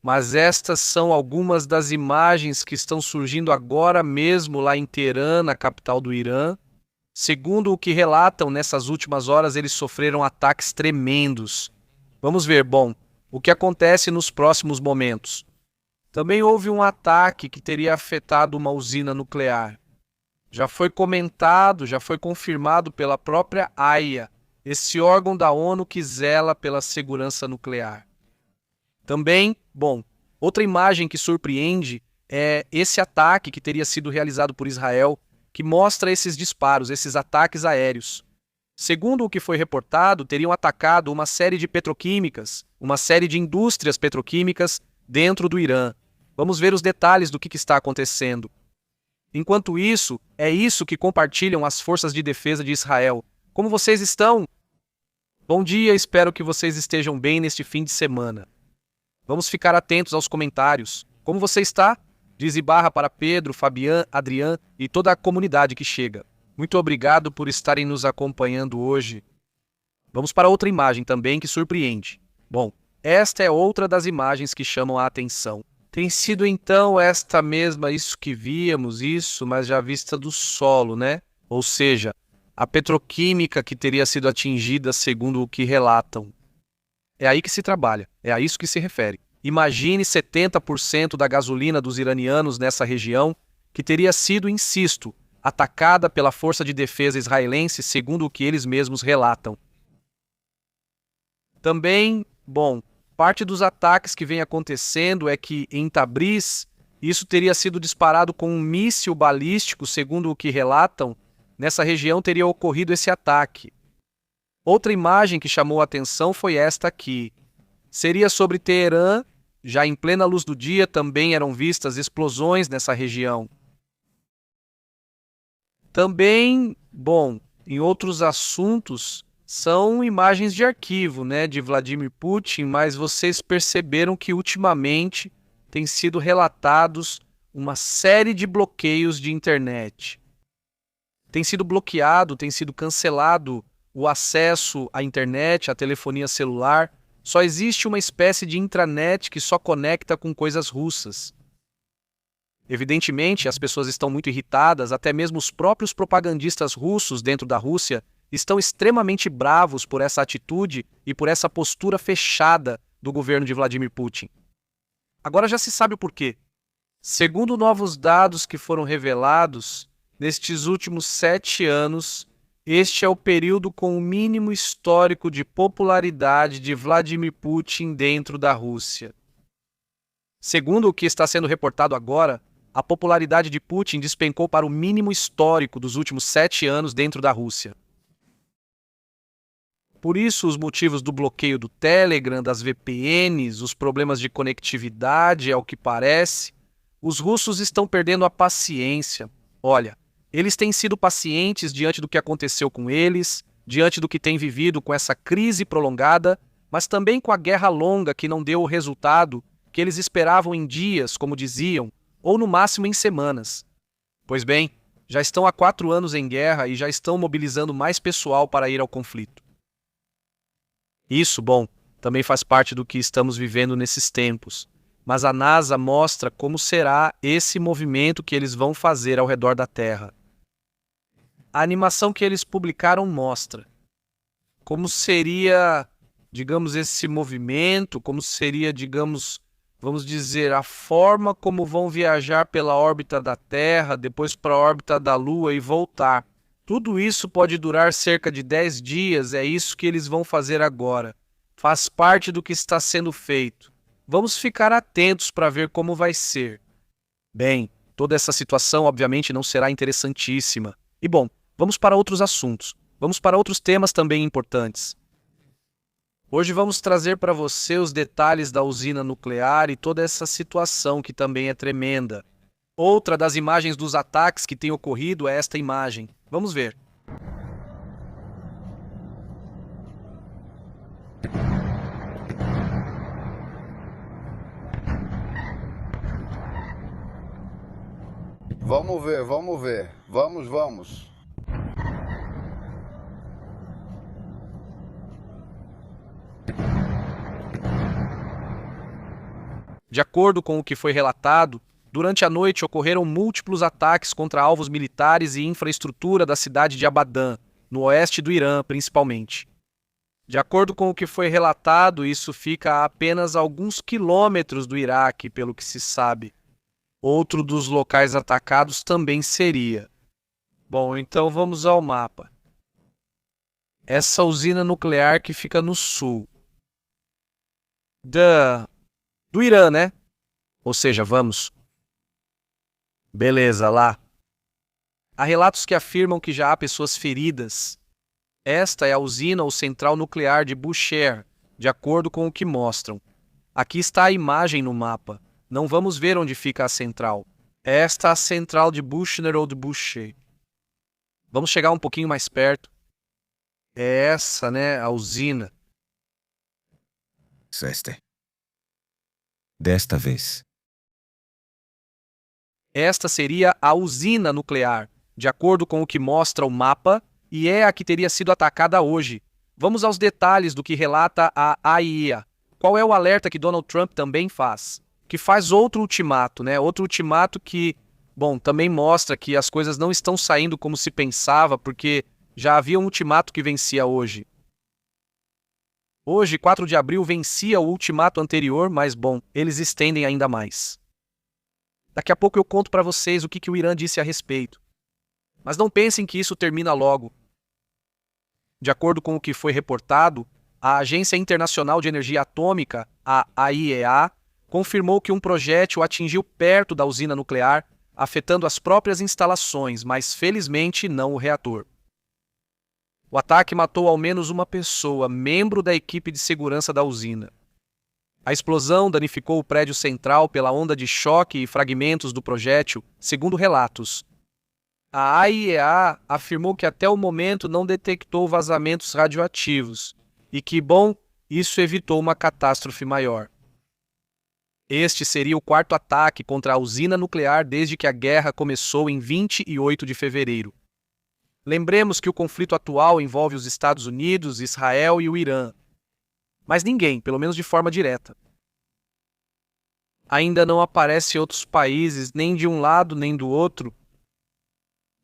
mas estas são algumas das imagens que estão surgindo agora mesmo lá em Teherã, na capital do Irã. Segundo o que relatam, nessas últimas horas eles sofreram ataques tremendos. Vamos ver, bom, o que acontece nos próximos momentos. Também houve um ataque que teria afetado uma usina nuclear. Já foi comentado, já foi confirmado pela própria AIA, esse órgão da ONU que zela pela segurança nuclear. Também, bom, outra imagem que surpreende é esse ataque que teria sido realizado por Israel, que mostra esses disparos, esses ataques aéreos. Segundo o que foi reportado, teriam atacado uma série de petroquímicas, uma série de indústrias petroquímicas dentro do Irã. Vamos ver os detalhes do que está acontecendo. Enquanto isso, é isso que compartilham as forças de defesa de Israel. Como vocês estão? Bom dia, espero que vocês estejam bem neste fim de semana. Vamos ficar atentos aos comentários. Como você está? Diz Ibarra para Pedro, Fabian, Adrian e toda a comunidade que chega. Muito obrigado por estarem nos acompanhando hoje. Vamos para outra imagem também que surpreende. Bom, esta é outra das imagens que chamam a atenção. Tem sido então esta mesma, isso que víamos, mas já vista do solo, né? Ou seja, a petroquímica que teria sido atingida segundo o que relatam. É aí que se trabalha, é a isso que se refere. Imagine 70% da gasolina dos iranianos nessa região que teria sido, insisto, atacada pela força de defesa israelense, segundo o que eles mesmos relatam. Também, bom, parte dos ataques que vem acontecendo é que em Tabriz, isso teria sido disparado com um míssil balístico, segundo o que relatam, nessa região teria ocorrido esse ataque. Outra imagem que chamou a atenção foi esta aqui. Seria sobre Teherã, já em plena luz do dia também eram vistas explosões nessa região. Também, bom, em outros assuntos, são imagens de arquivo, né, de Vladimir Putin, mas vocês perceberam que ultimamente tem sido relatados uma série de bloqueios de internet. Tem sido bloqueado, tem sido cancelado o acesso à internet, à telefonia celular. Só existe uma espécie de intranet que só conecta com coisas russas. Evidentemente, as pessoas estão muito irritadas, até mesmo os próprios propagandistas russos dentro da Rússia estão extremamente bravos por essa atitude e por essa postura fechada do governo de Vladimir Putin. Agora já se sabe o porquê. Segundo novos dados que foram revelados, nestes últimos 7 anos, este é o período com o mínimo histórico de popularidade de Vladimir Putin dentro da Rússia. Segundo o que está sendo reportado agora, a popularidade de Putin despencou para o mínimo histórico dos últimos 7 anos dentro da Rússia. Por isso, os motivos do bloqueio do Telegram, das VPNs, os problemas de conectividade, ao que parece, os russos estão perdendo a paciência. Olha, eles têm sido pacientes diante do que aconteceu com eles, diante do que têm vivido com essa crise prolongada, mas também com a guerra longa que não deu o resultado que eles esperavam em dias, como diziam, ou no máximo em semanas. Pois bem, já estão há 4 anos em guerra e já estão mobilizando mais pessoal para ir ao conflito. Isso, bom, também faz parte do que estamos vivendo nesses tempos. Mas a NASA mostra como será esse movimento que eles vão fazer ao redor da Terra. A animação que eles publicaram mostra como seria, digamos, esse movimento, como seria, digamos, vamos dizer, a forma como vão viajar pela órbita da Terra, depois para a órbita da Lua e voltar. Tudo isso pode durar cerca de 10 dias, é isso que eles vão fazer agora. Faz parte do que está sendo feito. Vamos ficar atentos para ver como vai ser. Bem, toda essa situação obviamente não será interessantíssima. E bom, vamos para outros assuntos. Vamos para outros temas também importantes. Hoje vamos trazer para você os detalhes da usina nuclear e toda essa situação que também é tremenda. Outra das imagens dos ataques que tem ocorrido é esta imagem. Vamos ver. Vamos ver, vamos ver. Vamos. De acordo com o que foi relatado, durante a noite ocorreram múltiplos ataques contra alvos militares e infraestrutura da cidade de Abadan, no oeste do Irã, principalmente. De acordo com o que foi relatado, isso fica a apenas alguns quilômetros do Iraque, pelo que se sabe. Outro dos locais atacados também seria. Bom, então vamos ao mapa. Essa usina nuclear que fica no sul do Irã, né? Ou seja, vamos. Beleza, lá. Há relatos que afirmam que já há pessoas feridas. Esta é a usina ou central nuclear de Bushehr, de acordo com o que mostram. Aqui está a imagem no mapa. Não vamos ver onde fica a central. Esta é a central de Bushehr ou de Bushehr. Vamos chegar um pouquinho mais perto. É essa, né, a usina. Desta vez. Esta seria a usina nuclear, de acordo com o que mostra o mapa, e é a que teria sido atacada hoje. Vamos aos detalhes do que relata a AIEA. Qual é o alerta que Donald Trump também faz? Que faz outro ultimato, né? Outro ultimato que, bom, também mostra que as coisas não estão saindo como se pensava, porque já havia um ultimato que vencia hoje. Hoje, 4 de abril, vencia o ultimato anterior, mas, bom, eles estendem ainda mais. Daqui a pouco eu conto para vocês o que o Irã disse a respeito. Mas não pensem que isso termina logo. De acordo com o que foi reportado, a Agência Internacional de Energia Atômica, a AIEA, confirmou que um projétil atingiu perto da usina nuclear, afetando as próprias instalações, mas felizmente não o reator. O ataque matou ao menos uma pessoa, membro da equipe de segurança da usina. A explosão danificou o prédio central pela onda de choque e fragmentos do projétil, segundo relatos. A AIEA afirmou que até o momento não detectou vazamentos radioativos e que, bom, isso evitou uma catástrofe maior. Este seria o quarto ataque contra a usina nuclear desde que a guerra começou em 28 de fevereiro. Lembremos que o conflito atual envolve os Estados Unidos, Israel e o Irã. Mas ninguém, pelo menos de forma direta. Ainda não aparecem outros países, nem de um lado nem do outro.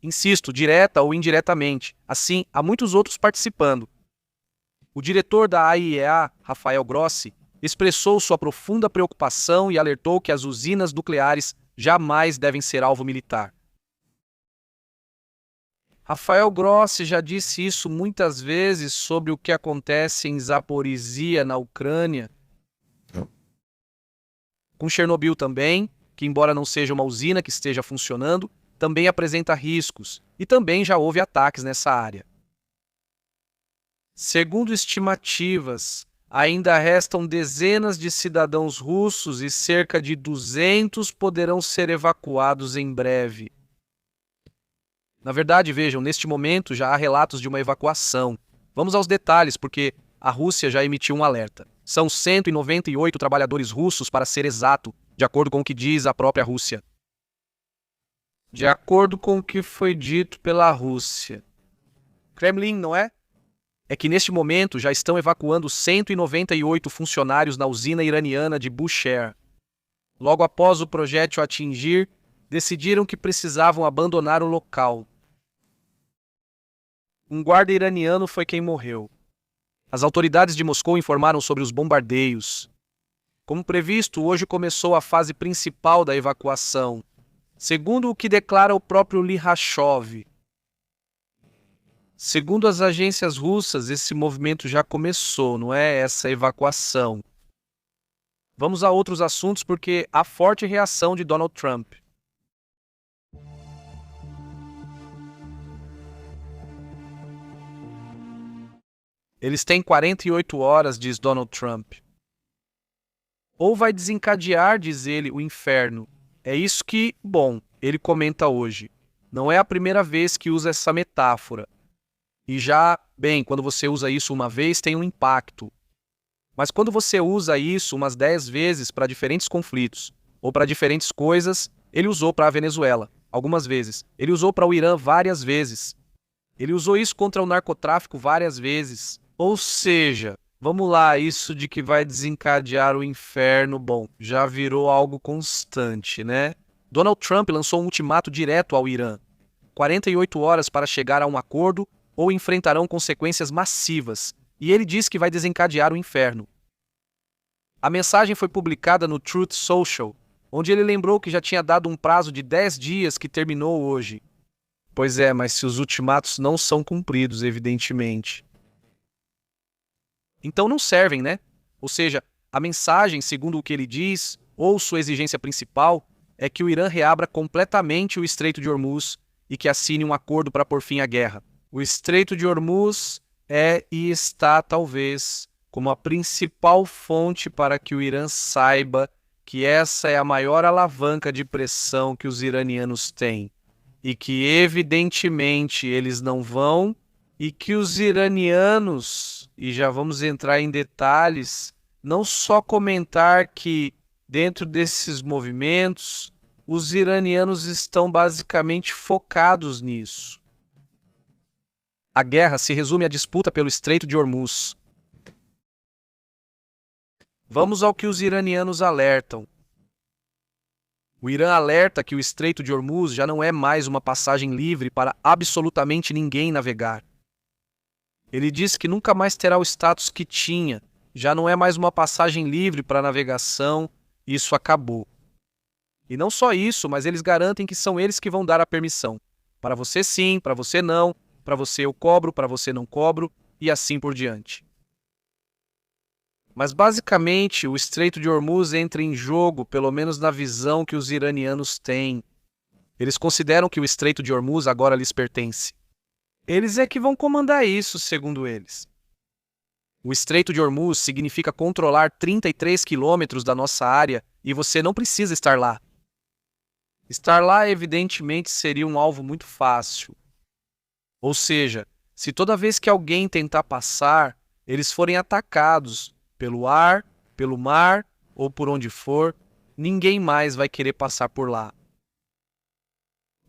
Insisto, direta ou indiretamente. Assim, há muitos outros participando. O diretor da AIEA, Rafael Grossi, expressou sua profunda preocupação e alertou que as usinas nucleares jamais devem ser alvo militar. Rafael Grossi já disse isso muitas vezes sobre o que acontece em Zaporizhia, na Ucrânia. Com Chernobyl também, que embora não seja uma usina que esteja funcionando, também apresenta riscos, e também já houve ataques nessa área. Segundo estimativas, ainda restam dezenas de cidadãos russos e cerca de 200 poderão ser evacuados em breve. Na verdade, vejam, neste momento já há relatos de uma evacuação. Vamos aos detalhes, porque a Rússia já emitiu um alerta. São 198 trabalhadores russos, para ser exato, de acordo com o que diz a própria Rússia. De acordo com o que foi dito pela Rússia. Kremlin, não é? É que neste momento já estão evacuando 198 funcionários na usina iraniana de Bushehr. Logo após o projétil atingir, decidiram que precisavam abandonar o local. Um guarda iraniano foi quem morreu. As autoridades de Moscou informaram sobre os bombardeios. Como previsto, hoje começou a fase principal da evacuação, segundo o que declara o próprio Lihachov. Segundo as agências russas, esse movimento já começou, não é? Essa evacuação. Vamos a outros assuntos porque há forte reação de Donald Trump. Eles têm 48 horas, diz Donald Trump. Ou vai desencadear, diz ele, o inferno. É isso que, bom, ele comenta hoje. Não é a primeira vez que usa essa metáfora. E já, bem, quando você usa isso uma vez, tem um impacto. Mas quando você usa isso umas 10 vezes para diferentes conflitos, ou para diferentes coisas, ele usou para a Venezuela, algumas vezes. Ele usou para o Irã várias vezes. Ele usou isso contra o narcotráfico várias vezes. Ou seja, Vamos lá, isso de que vai desencadear o inferno, bom, já virou algo constante, né? Donald Trump lançou um ultimato direto ao Irã: 48 horas para chegar a um acordo ou enfrentarão consequências massivas, e ele diz que vai desencadear o inferno. A mensagem foi publicada no Truth Social, onde ele lembrou que já tinha dado um prazo de 10 dias que terminou hoje. Pois é, mas se os ultimatos não são cumpridos, evidentemente, então não servem, né? Ou seja, a mensagem, segundo o que ele diz, ou sua exigência principal, é que o Irã reabra completamente o Estreito de Hormuz e que assine um acordo para pôr fim à guerra. O Estreito de Hormuz é e está, talvez, como a principal fonte para que o Irã saiba que essa é a maior alavanca de pressão que os iranianos têm e que, evidentemente, eles não vão, e que os iranianos, e já vamos entrar em detalhes, não só comentar que, dentro desses movimentos, os iranianos estão basicamente focados nisso. A guerra se resume à disputa pelo Estreito de Hormuz. Vamos ao que os iranianos alertam. O Irã alerta que o Estreito de Hormuz já não é mais uma passagem livre para absolutamente ninguém navegar. Ele diz que nunca mais terá o status que tinha, já não é mais uma passagem livre para navegação, isso acabou. E não só isso, mas eles garantem que são eles que vão dar a permissão. Para você sim, para você não, para você eu cobro, para você não cobro, e assim por diante. Mas basicamente o Estreito de Hormuz entra em jogo, pelo menos na visão que os iranianos têm. Eles consideram que o Estreito de Hormuz agora lhes pertence. Eles é que vão comandar isso, segundo eles. O Estreito de Hormuz significa controlar 33 quilômetros da nossa área e você não precisa estar lá. Estar lá, evidentemente, seria um alvo muito fácil. Ou seja, se toda vez que alguém tentar passar, eles forem atacados pelo ar, pelo mar ou por onde for, ninguém mais vai querer passar por lá.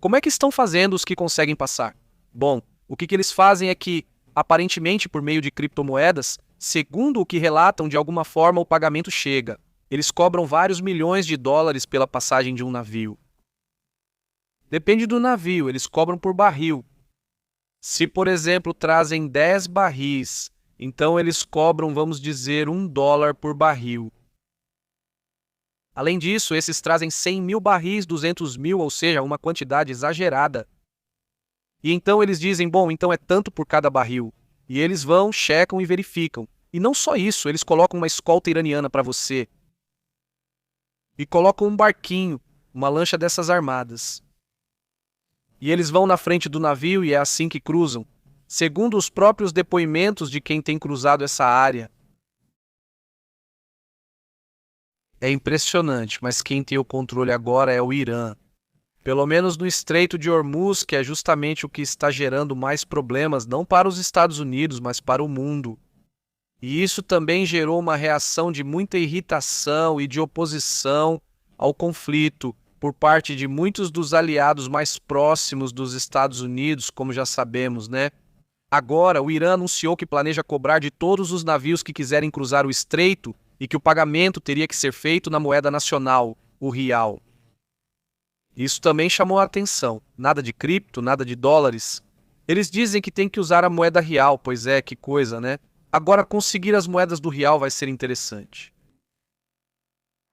Como é que estão fazendo os que conseguem passar? Bom, o que eles fazem é que, aparentemente por meio de criptomoedas, segundo o que relatam, de alguma forma o pagamento chega. Eles cobram vários milhões de dólares pela passagem de um navio. Depende do navio, eles cobram por barril. Se, por exemplo, trazem 10 barris, então eles cobram, vamos dizer, $1 por barril. Além disso, esses trazem 100 mil barris, 200 mil, ou seja, uma quantidade exagerada. E então eles dizem, bom, então é tanto por cada barril. E eles vão, checam e verificam. E não só isso, eles colocam uma escolta iraniana para você. E colocam um barquinho, uma lancha dessas armadas. E eles vão na frente do navio e é assim que cruzam, segundo os próprios depoimentos de quem tem cruzado essa área. É impressionante, mas quem tem o controle agora é o Irã. Pelo menos no Estreito de Hormuz, que é justamente o que está gerando mais problemas, não para os Estados Unidos, mas para o mundo. E isso também gerou uma reação de muita irritação e de oposição ao conflito por parte de muitos dos aliados mais próximos dos Estados Unidos, como já sabemos, né? Agora, o Irã anunciou que planeja cobrar de todos os navios que quiserem cruzar o estreito e que o pagamento teria que ser feito na moeda nacional, o rial. Isso também chamou a atenção. Nada de cripto, nada de dólares. Eles dizem que tem que usar a moeda real, pois é, que coisa, né? Agora, conseguir as moedas do real vai ser interessante.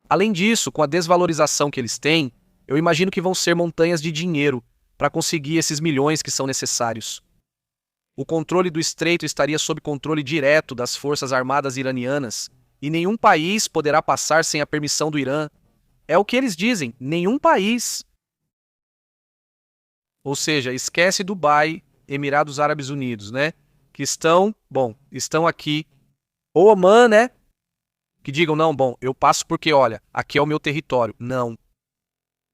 Além disso, com a desvalorização que eles têm, eu imagino que vão ser montanhas de dinheiro para conseguir esses milhões que são necessários. O controle do estreito estaria sob controle direto das forças armadas iranianas, e nenhum país poderá passar sem a permissão do Irã. É o que eles dizem, nenhum país. Ou seja, esquece Dubai, Emirados Árabes Unidos, né? Que estão aqui. Ou Oman, né? Que digam, não, bom, eu passo porque, olha, aqui é o meu território. Não.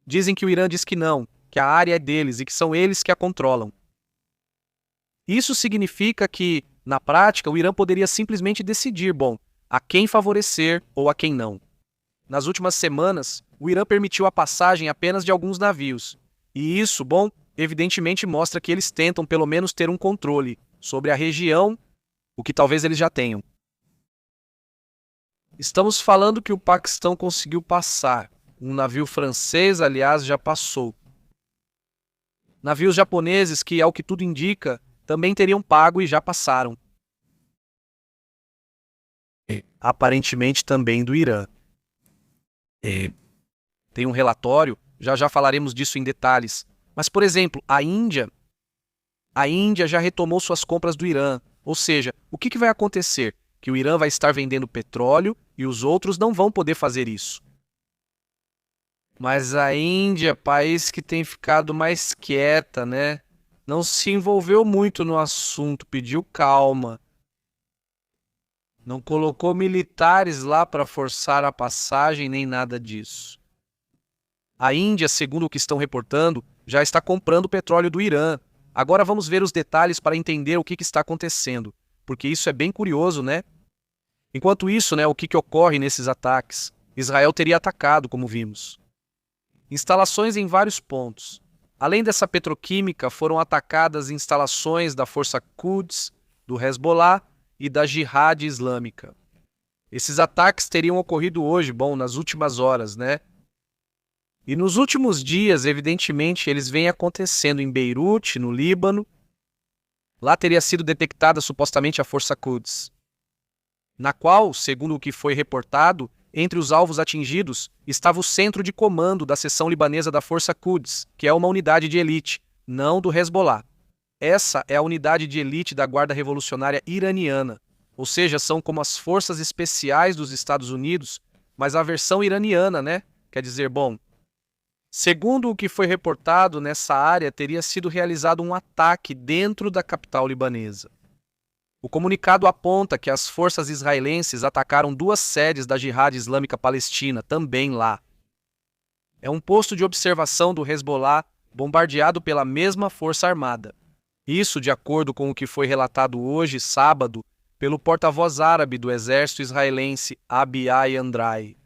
Dizem que o Irã diz que não, que a área é deles e que são eles que a controlam. Isso significa que, na prática, o Irã poderia simplesmente decidir, bom, a quem favorecer ou a quem não. Nas últimas semanas, o Irã permitiu a passagem apenas de alguns navios. E isso, bom, evidentemente mostra que eles tentam pelo menos ter um controle sobre a região, o que talvez eles já tenham. Estamos falando que o Paquistão conseguiu passar. Um navio francês, aliás, já passou. Navios japoneses que, ao que tudo indica, também teriam pago e já passaram. Aparentemente também do Irã. Tem um relatório, já falaremos disso em detalhes. Mas, por exemplo, a Índia já retomou suas compras do Irã. Ou seja, o que vai acontecer? Que o Irã vai estar vendendo petróleo e os outros não vão poder fazer isso. Mas a Índia, país que tem ficado mais quieta, né? Não se envolveu muito no assunto, pediu calma. Não colocou militares lá para forçar a passagem nem nada disso. A Índia, segundo o que estão reportando, já está comprando petróleo do Irã. Agora vamos ver os detalhes para entender o que está acontecendo, porque isso é bem curioso, né? Enquanto isso, né, o que ocorre nesses ataques? Israel teria atacado, como vimos. Instalações em vários pontos. Além dessa petroquímica, foram atacadas instalações da Força Quds, do Hezbollah e da Jihad Islâmica. Esses ataques teriam ocorrido hoje, nas últimas horas, né? E nos últimos dias, evidentemente, eles vêm acontecendo em Beirute, no Líbano. Lá teria sido detectada supostamente a Força Quds, na qual, segundo o que foi reportado, entre os alvos atingidos estava o centro de comando da seção libanesa da Força Quds, que é uma unidade de elite, não do Hezbollah. Essa é a unidade de elite da Guarda Revolucionária Iraniana, ou seja, são como as forças especiais dos Estados Unidos, mas a versão iraniana, né? Quer dizer, segundo o que foi reportado, nessa área teria sido realizado um ataque dentro da capital libanesa. O comunicado aponta que as forças israelenses atacaram 2 sedes da Jihad Islâmica Palestina, também lá. É um posto de observação do Hezbollah bombardeado pela mesma força armada. Isso de acordo com o que foi relatado hoje, sábado, pelo porta-voz árabe do exército israelense, Abihai Andrai.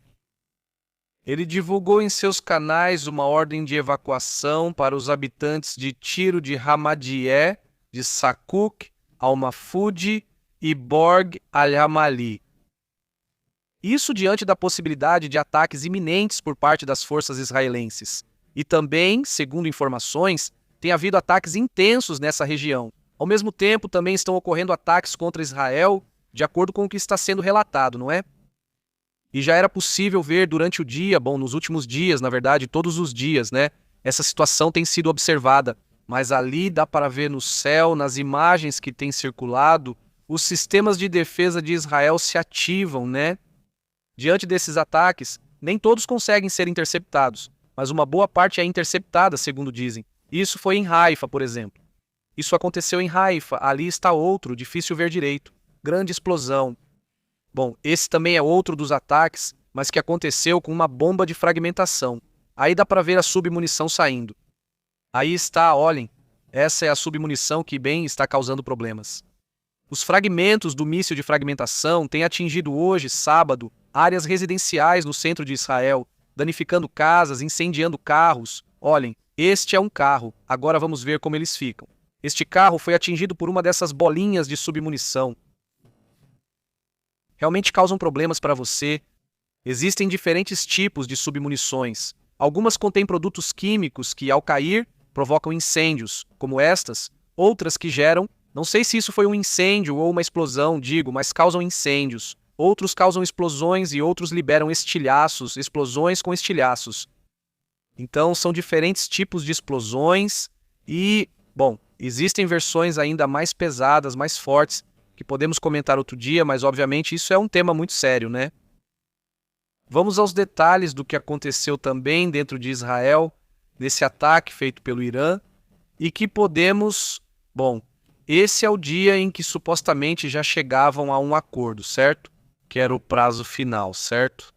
Ele divulgou em seus canais uma ordem de evacuação para os habitantes de Tiro de Hamadieh, de Sakuk, Al-Mafudi e Borg al-Hamali. Isso diante da possibilidade de ataques iminentes por parte das forças israelenses. E também, segundo informações, tem havido ataques intensos nessa região. Ao mesmo tempo, também estão ocorrendo ataques contra Israel, de acordo com o que está sendo relatado, não é? E já era possível ver durante o dia, nos últimos dias, na verdade, todos os dias, né? Essa situação tem sido observada. Mas ali dá para ver no céu, nas imagens que têm circulado, os sistemas de defesa de Israel se ativam, né? Diante desses ataques, nem todos conseguem ser interceptados, mas uma boa parte é interceptada, segundo dizem. Isso foi em Haifa, por exemplo. Isso aconteceu em Haifa, ali está outro, difícil ver direito. Grande explosão. Esse também é outro dos ataques, mas que aconteceu com uma bomba de fragmentação. Aí dá para ver a submunição saindo. Aí está, olhem, essa é a submunição que bem está causando problemas. Os fragmentos do míssil de fragmentação têm atingido hoje, sábado, áreas residenciais no centro de Israel, danificando casas, incendiando carros. Olhem, este é um carro, agora vamos ver como eles ficam. Este carro foi atingido por uma dessas bolinhas de submunição. Realmente causam problemas para você. Existem diferentes tipos de submunições. Algumas contêm produtos químicos que, ao cair, provocam incêndios, como estas, outras que geram, não sei se isso foi um incêndio ou uma explosão, mas causam incêndios. Outros causam explosões e outros liberam estilhaços, explosões com estilhaços. Então, são diferentes tipos de explosões e, existem versões ainda mais pesadas, mais fortes, que podemos comentar outro dia, mas obviamente isso é um tema muito sério, né? Vamos aos detalhes do que aconteceu também dentro de Israel, desse ataque feito pelo Irã, e que podemos... esse é o dia em que supostamente já chegavam a um acordo, certo? Que era o prazo final, certo?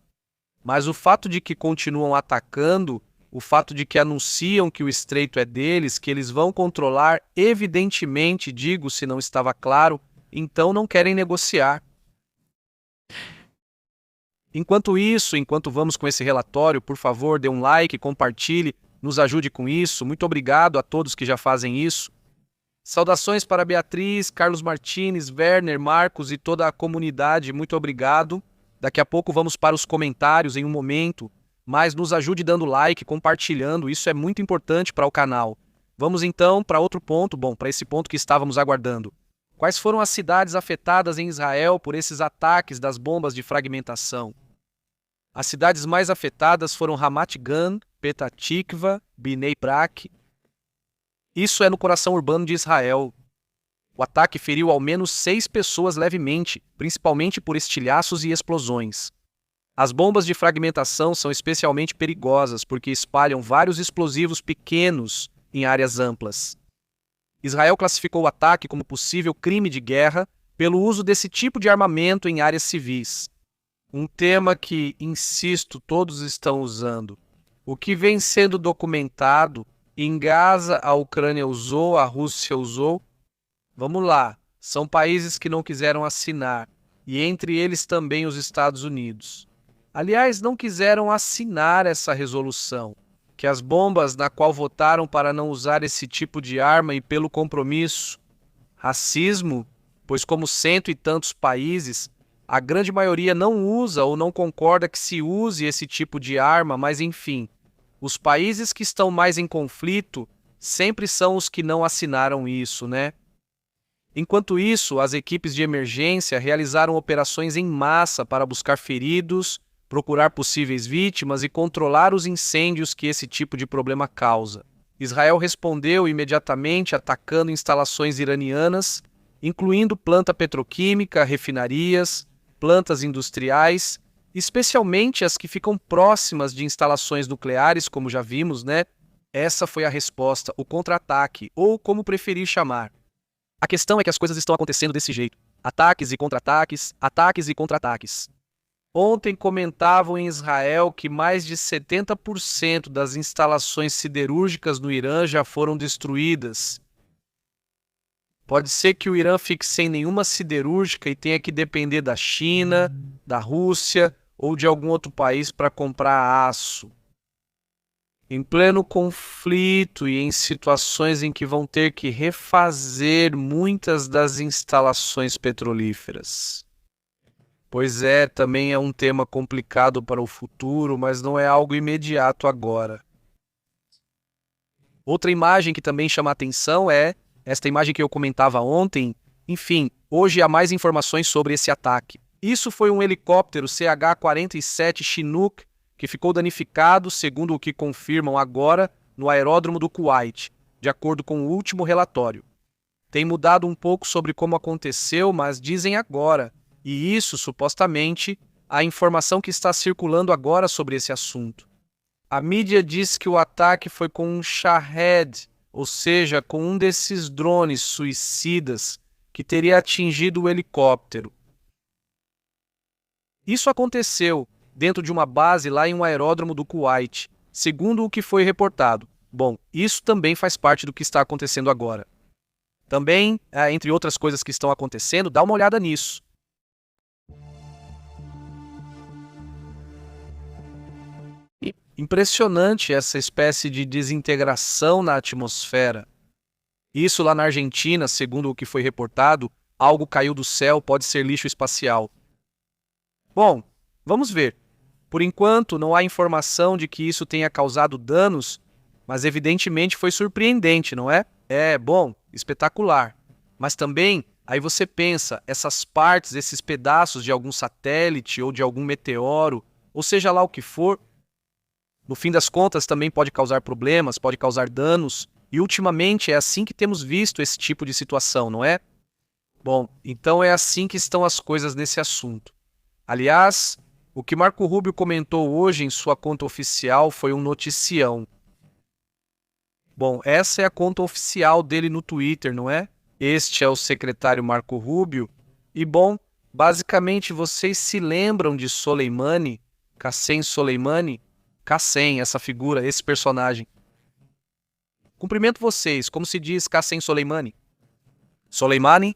Mas o fato de que continuam atacando, o fato de que anunciam que o estreito é deles, que eles vão controlar, evidentemente, se não estava claro, então não querem negociar. Enquanto vamos com esse relatório, por favor, dê um like, compartilhe, nos ajude com isso. Muito obrigado a todos que já fazem isso. Saudações para Beatriz, Carlos Martins, Werner, Marcos e toda a comunidade. Muito obrigado. Daqui a pouco vamos para os comentários em um momento, mas nos ajude dando like, compartilhando, isso é muito importante para o canal. Vamos então para outro ponto, para esse ponto que estávamos aguardando. Quais foram as cidades afetadas em Israel por esses ataques das bombas de fragmentação? As cidades mais afetadas foram Ramat Gan, Petah Tikva, Bnei Brak. Isso é no coração urbano de Israel. O ataque feriu ao menos 6 pessoas levemente, principalmente por estilhaços e explosões. As bombas de fragmentação são especialmente perigosas porque espalham vários explosivos pequenos em áreas amplas. Israel classificou o ataque como possível crime de guerra pelo uso desse tipo de armamento em áreas civis. Um tema que, insisto, todos estão usando. O que vem sendo documentado, em Gaza a Ucrânia usou, a Rússia usou. Vamos lá, são países que não quiseram assinar, e entre eles também os Estados Unidos. Aliás, não quiseram assinar essa resolução, que as bombas na qual votaram para não usar esse tipo de arma e pelo compromisso. Racismo, pois como cento e tantos países, a grande maioria não usa ou não concorda que se use esse tipo de arma, mas enfim, os países que estão mais em conflito sempre são os que não assinaram isso, né? Enquanto isso, as equipes de emergência realizaram operações em massa para buscar feridos, procurar possíveis vítimas e controlar os incêndios que esse tipo de problema causa. Israel respondeu imediatamente atacando instalações iranianas, incluindo planta petroquímica, refinarias, plantas industriais, especialmente as que ficam próximas de instalações nucleares, como já vimos, né? Essa foi a resposta, o contra-ataque, ou como preferir chamar. A questão é que as coisas estão acontecendo desse jeito. Ataques e contra-ataques, ataques e contra-ataques. Ontem comentavam em Israel que mais de 70% das instalações siderúrgicas no Irã já foram destruídas. Pode ser que o Irã fique sem nenhuma siderúrgica e tenha que depender da China, da Rússia ou de algum outro país para comprar aço. Em pleno conflito e em situações em que vão ter que refazer muitas das instalações petrolíferas. Pois é, também é um tema complicado para o futuro, mas não é algo imediato agora. Outra imagem que também chama a atenção é esta imagem que eu comentava ontem. Enfim, hoje há mais informações sobre esse ataque. Isso foi um helicóptero CH-47 Chinook que ficou danificado, segundo o que confirmam agora, no aeródromo do Kuwait, de acordo com o último relatório. Tem mudado um pouco sobre como aconteceu, mas dizem agora. E isso, supostamente, a informação que está circulando agora sobre esse assunto. A mídia diz que o ataque foi com um Shahed, ou seja, com um desses drones suicidas que teria atingido o helicóptero. Isso aconteceu dentro de uma base lá em um aeródromo do Kuwait, segundo o que foi reportado. Bom, isso também faz parte do que está acontecendo agora. Também, entre outras coisas que estão acontecendo, dá uma olhada nisso. Impressionante essa espécie de desintegração na atmosfera. Isso lá na Argentina, segundo o que foi reportado, algo caiu do céu, pode ser lixo espacial. Bom, vamos ver. Por enquanto, não há informação de que isso tenha causado danos, mas evidentemente foi surpreendente, não é? Bom, espetacular. Mas também, aí você pensa, essas partes, esses pedaços de algum satélite ou de algum meteoro, ou seja lá o que for, no fim das contas também pode causar problemas, pode causar danos, e ultimamente é assim que temos visto esse tipo de situação, não é? Bom, então é assim que estão as coisas nesse assunto. Aliás, o que Marco Rubio comentou hoje em sua conta oficial foi um noticião. Bom, essa é a conta oficial dele no Twitter, não é? Este é o secretário Marco Rubio. E bom, basicamente vocês se lembram de Soleimani, Qassem Soleimani? Qassem, essa figura, esse personagem. Cumprimento vocês, como se diz Qassem Soleimani? Soleimani?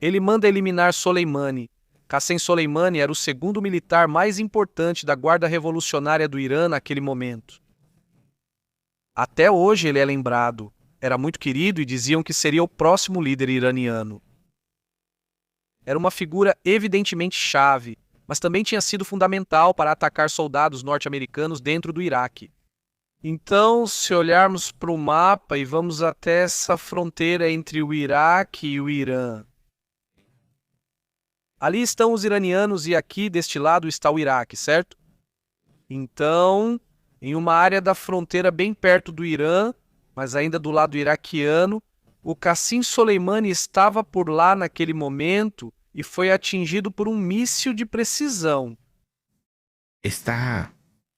Ele manda eliminar Soleimani. Qassem Soleimani era o segundo militar mais importante da Guarda Revolucionária do Irã naquele momento. Até hoje ele é lembrado. Era muito querido e diziam que seria o próximo líder iraniano. Era uma figura evidentemente chave. mas também tinha sido fundamental para atacar soldados norte-americanos dentro do Iraque. Então, se olharmos para o mapa e vamos até essa fronteira entre o Iraque e o Irã, ali estão os iranianos e aqui deste lado está o Iraque, certo? Então, em uma área da fronteira bem perto do Irã, mas ainda do lado iraquiano, o Qasem Soleimani estava por lá naquele momento e foi atingido por um míssil de precisão.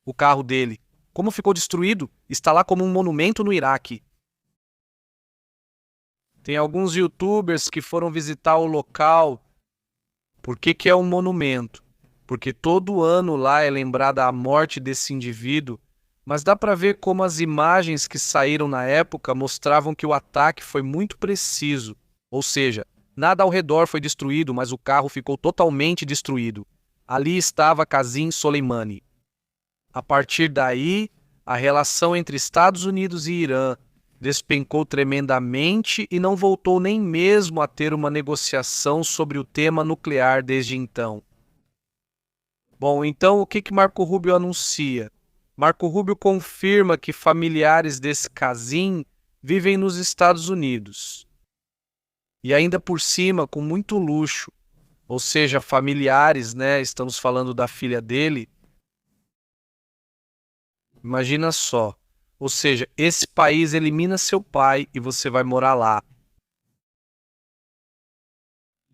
O carro dele, como ficou destruído, está lá como um monumento no Iraque. Tem alguns youtubers que foram visitar o local. Por que é um monumento? Porque todo ano lá é lembrada a morte desse indivíduo, mas dá para ver como as imagens que saíram na época mostravam que o ataque foi muito preciso. Ou seja, nada ao redor foi destruído, mas o carro ficou totalmente destruído. Ali estava Qasem Soleimani. A partir daí, a relação entre Estados Unidos e Irã despencou tremendamente e não voltou nem mesmo a ter uma negociação sobre o tema nuclear desde então. Bom, então o que Marco Rubio anuncia? Marco Rubio confirma que familiares desse Qasem vivem nos Estados Unidos. E ainda por cima, com muito luxo. Ou seja, familiares, né? Estamos falando da filha dele. Imagina só. Ou seja, esse país elimina seu pai e você vai morar lá.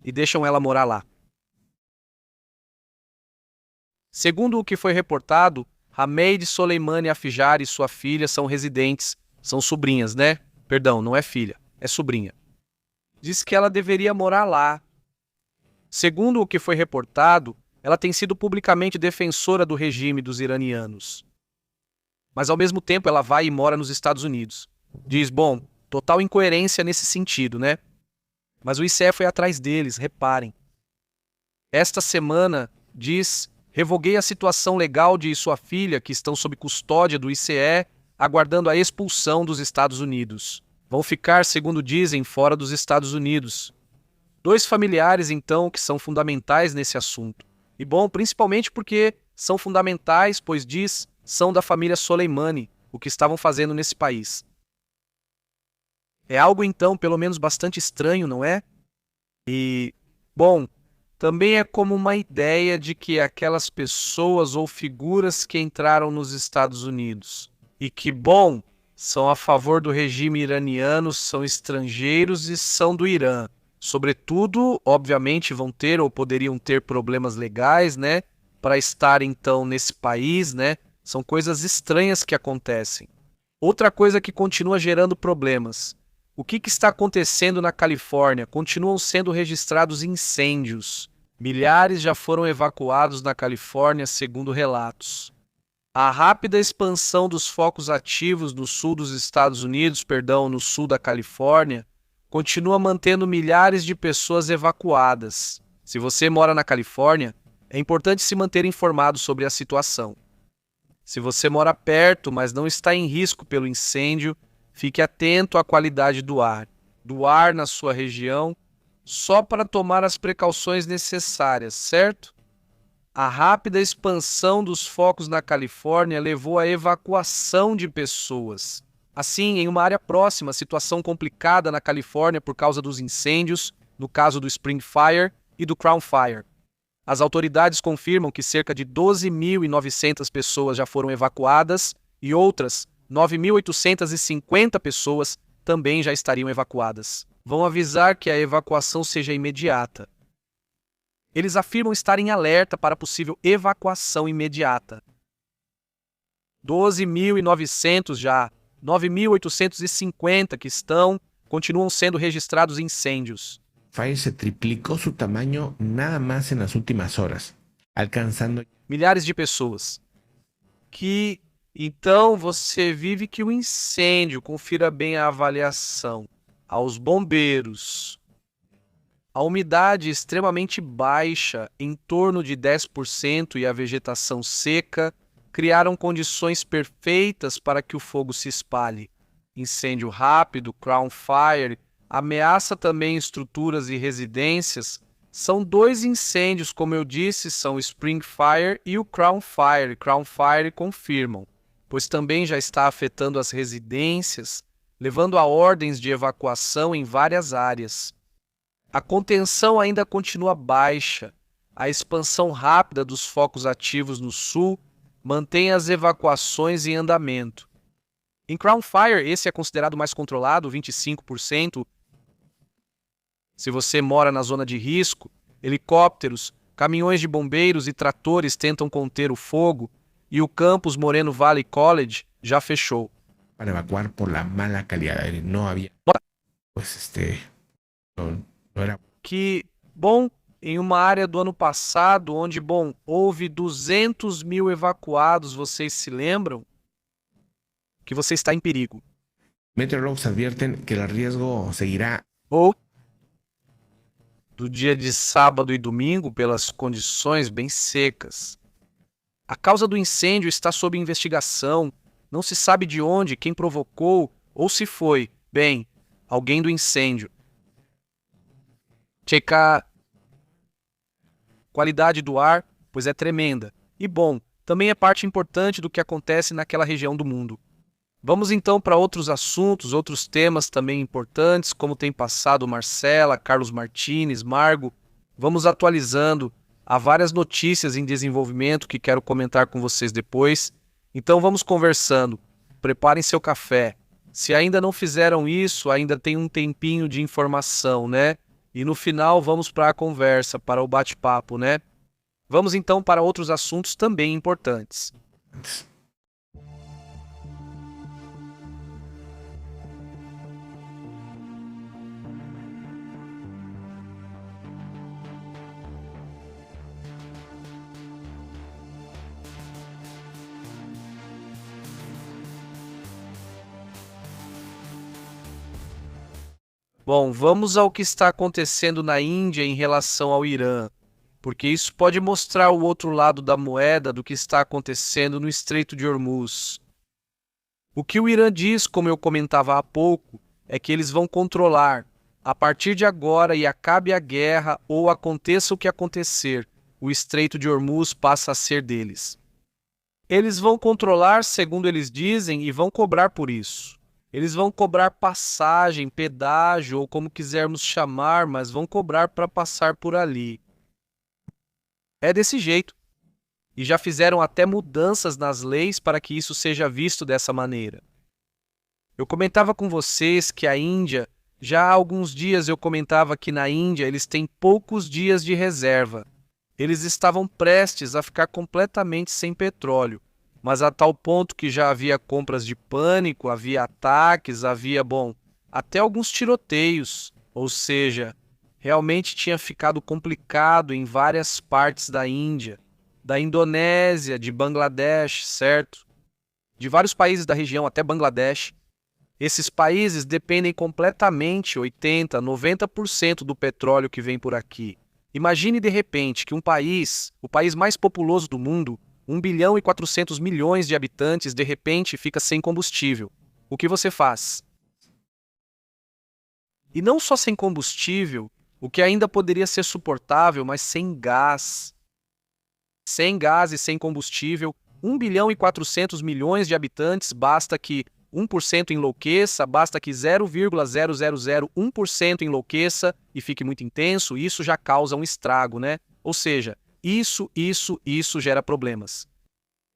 E deixam ela morar lá. Segundo o que foi reportado, Hameid Soleimani Afjar e sua filha são residentes, são sobrinhas, né? Perdão, não é filha, é sobrinha. Diz que ela deveria morar lá. Segundo o que foi reportado, ela tem sido publicamente defensora do regime dos iranianos. Mas ao mesmo tempo ela vai e mora nos Estados Unidos. Diz, bom, total incoerência nesse sentido, né? Mas o ICE foi atrás deles, reparem. Esta semana, diz, revoguei a situação legal de sua filha, que estão sob custódia do ICE, aguardando a expulsão dos Estados Unidos. Vão ficar, segundo dizem, fora dos Estados Unidos. 2 familiares, então, que são fundamentais nesse assunto. E bom, principalmente porque são fundamentais, pois diz, são da família Soleimani, o que estavam fazendo nesse país. É algo, então, pelo menos bastante estranho, não é? E, bom, também é como uma ideia de que aquelas pessoas ou figuras que entraram nos Estados Unidos e que, bom, são a favor do regime iraniano, são estrangeiros e são do Irã. Sobretudo, obviamente, vão ter ou poderiam ter problemas legais, né? Para estar, então, nesse país, né? São coisas estranhas que acontecem. Outra coisa que continua gerando problemas. O que está acontecendo na Califórnia? Continuam sendo registrados incêndios. Milhares já foram evacuados na Califórnia, segundo relatos. A rápida expansão dos focos ativos no sul dos Estados Unidos, no sul da Califórnia, continua mantendo milhares de pessoas evacuadas. Se você mora na Califórnia, é importante se manter informado sobre a situação. Se você mora perto, mas não está em risco pelo incêndio, fique atento à qualidade do ar na sua região, só para tomar as precauções necessárias, certo? A rápida expansão dos focos na Califórnia levou à evacuação de pessoas. Assim, em uma área próxima, situação complicada na Califórnia por causa dos incêndios, no caso do Spring Fire e do Crown Fire. As autoridades confirmam que cerca de 12.900 pessoas já foram evacuadas e outras 9.850 pessoas também já estariam evacuadas. Vão avisar que a evacuação seja imediata. Eles afirmam estar em alerta para possível evacuação imediata. 12.900 já, 9.850 que continuam sendo registrados incêndios. Fire se triplicó su tamaño nada más en las últimas horas, alcanzando milhares de pessoas. Que então você vive que o incêndio, confira bem a avaliação aos bombeiros. A umidade extremamente baixa, em torno de 10%, e a vegetação seca criaram condições perfeitas para que o fogo se espalhe. Incêndio rápido, Crown Fire, ameaça também estruturas e residências, São dois incêndios, como eu disse, são o Spring Fire e o Crown Fire. Crown Fire confirmam, pois também já está afetando as residências, levando a ordens de evacuação em várias áreas. A contenção ainda continua baixa. A expansão rápida dos focos ativos no sul mantém as evacuações em andamento. Em Crown Fire, esse é considerado mais controlado, 25%. Se você mora na zona de risco, helicópteros, caminhões de bombeiros e tratores tentam conter o fogo e o campus Moreno Valley College já fechou. Para evacuar por la mala calidad de aire. No había, pues no era. Que, bom, em uma área do ano passado, onde, bom, houve 200 mil evacuados, vocês se lembram? Que você está em perigo. Meteorólogos advierten que el riesgo seguirá. Ou do dia de sábado e domingo pelas condições bem secas. A causa do incêndio está sob investigação. Não se sabe de onde, quem provocou ou se foi, bem, alguém do incêndio. Checar qualidade do ar, pois é tremenda. E bom, também é parte importante do que acontece naquela região do mundo. Vamos então para outros assuntos, outros temas também importantes, como tem passado Marcela, Carlos Martins, Margo. Vamos atualizando. Há várias notícias em desenvolvimento que quero comentar com vocês depois. Então vamos conversando. Preparem seu café. Se ainda não fizeram isso, ainda tem um tempinho de informação, né? E no final vamos para a conversa, para o bate-papo, né? Vamos então para outros assuntos também importantes. Bom, vamos ao que está acontecendo na Índia em relação ao Irã, porque isso pode mostrar o outro lado da moeda do que está acontecendo no Estreito de Hormuz. O que o Irã diz, como eu comentava há pouco, é que eles vão controlar, a partir de agora e acabe a guerra ou aconteça o que acontecer, o Estreito de Hormuz passa a ser deles. Eles vão controlar, segundo eles dizem, e vão cobrar por isso. Eles vão cobrar passagem, pedágio, ou como quisermos chamar, mas vão cobrar para passar por ali. É desse jeito. E já fizeram até mudanças nas leis para que isso seja visto dessa maneira. Eu comentava com vocês que a Índia, já há alguns dias eu comentava que na Índia eles têm poucos dias de reserva. Eles estavam prestes a ficar completamente sem petróleo. Mas a tal ponto que já havia compras de pânico, havia ataques, havia, até alguns tiroteios. Ou seja, realmente tinha ficado complicado em várias partes da Índia, da Indonésia, de Bangladesh, certo? De vários países da região, até Bangladesh. Esses países dependem completamente, 80%, 90% do petróleo que vem por aqui. Imagine de repente que um país, o país mais populoso do mundo, 1 bilhão e 400 milhões de habitantes, de repente fica sem combustível. O que você faz? E não só sem combustível, o que ainda poderia ser suportável, mas sem gás. Sem gás e sem combustível, 1 bilhão e 400 milhões de habitantes, basta que 1% enlouqueça, basta que 0,0001% enlouqueça e fique muito intenso, isso já causa um estrago, né? Ou seja, isso gera problemas.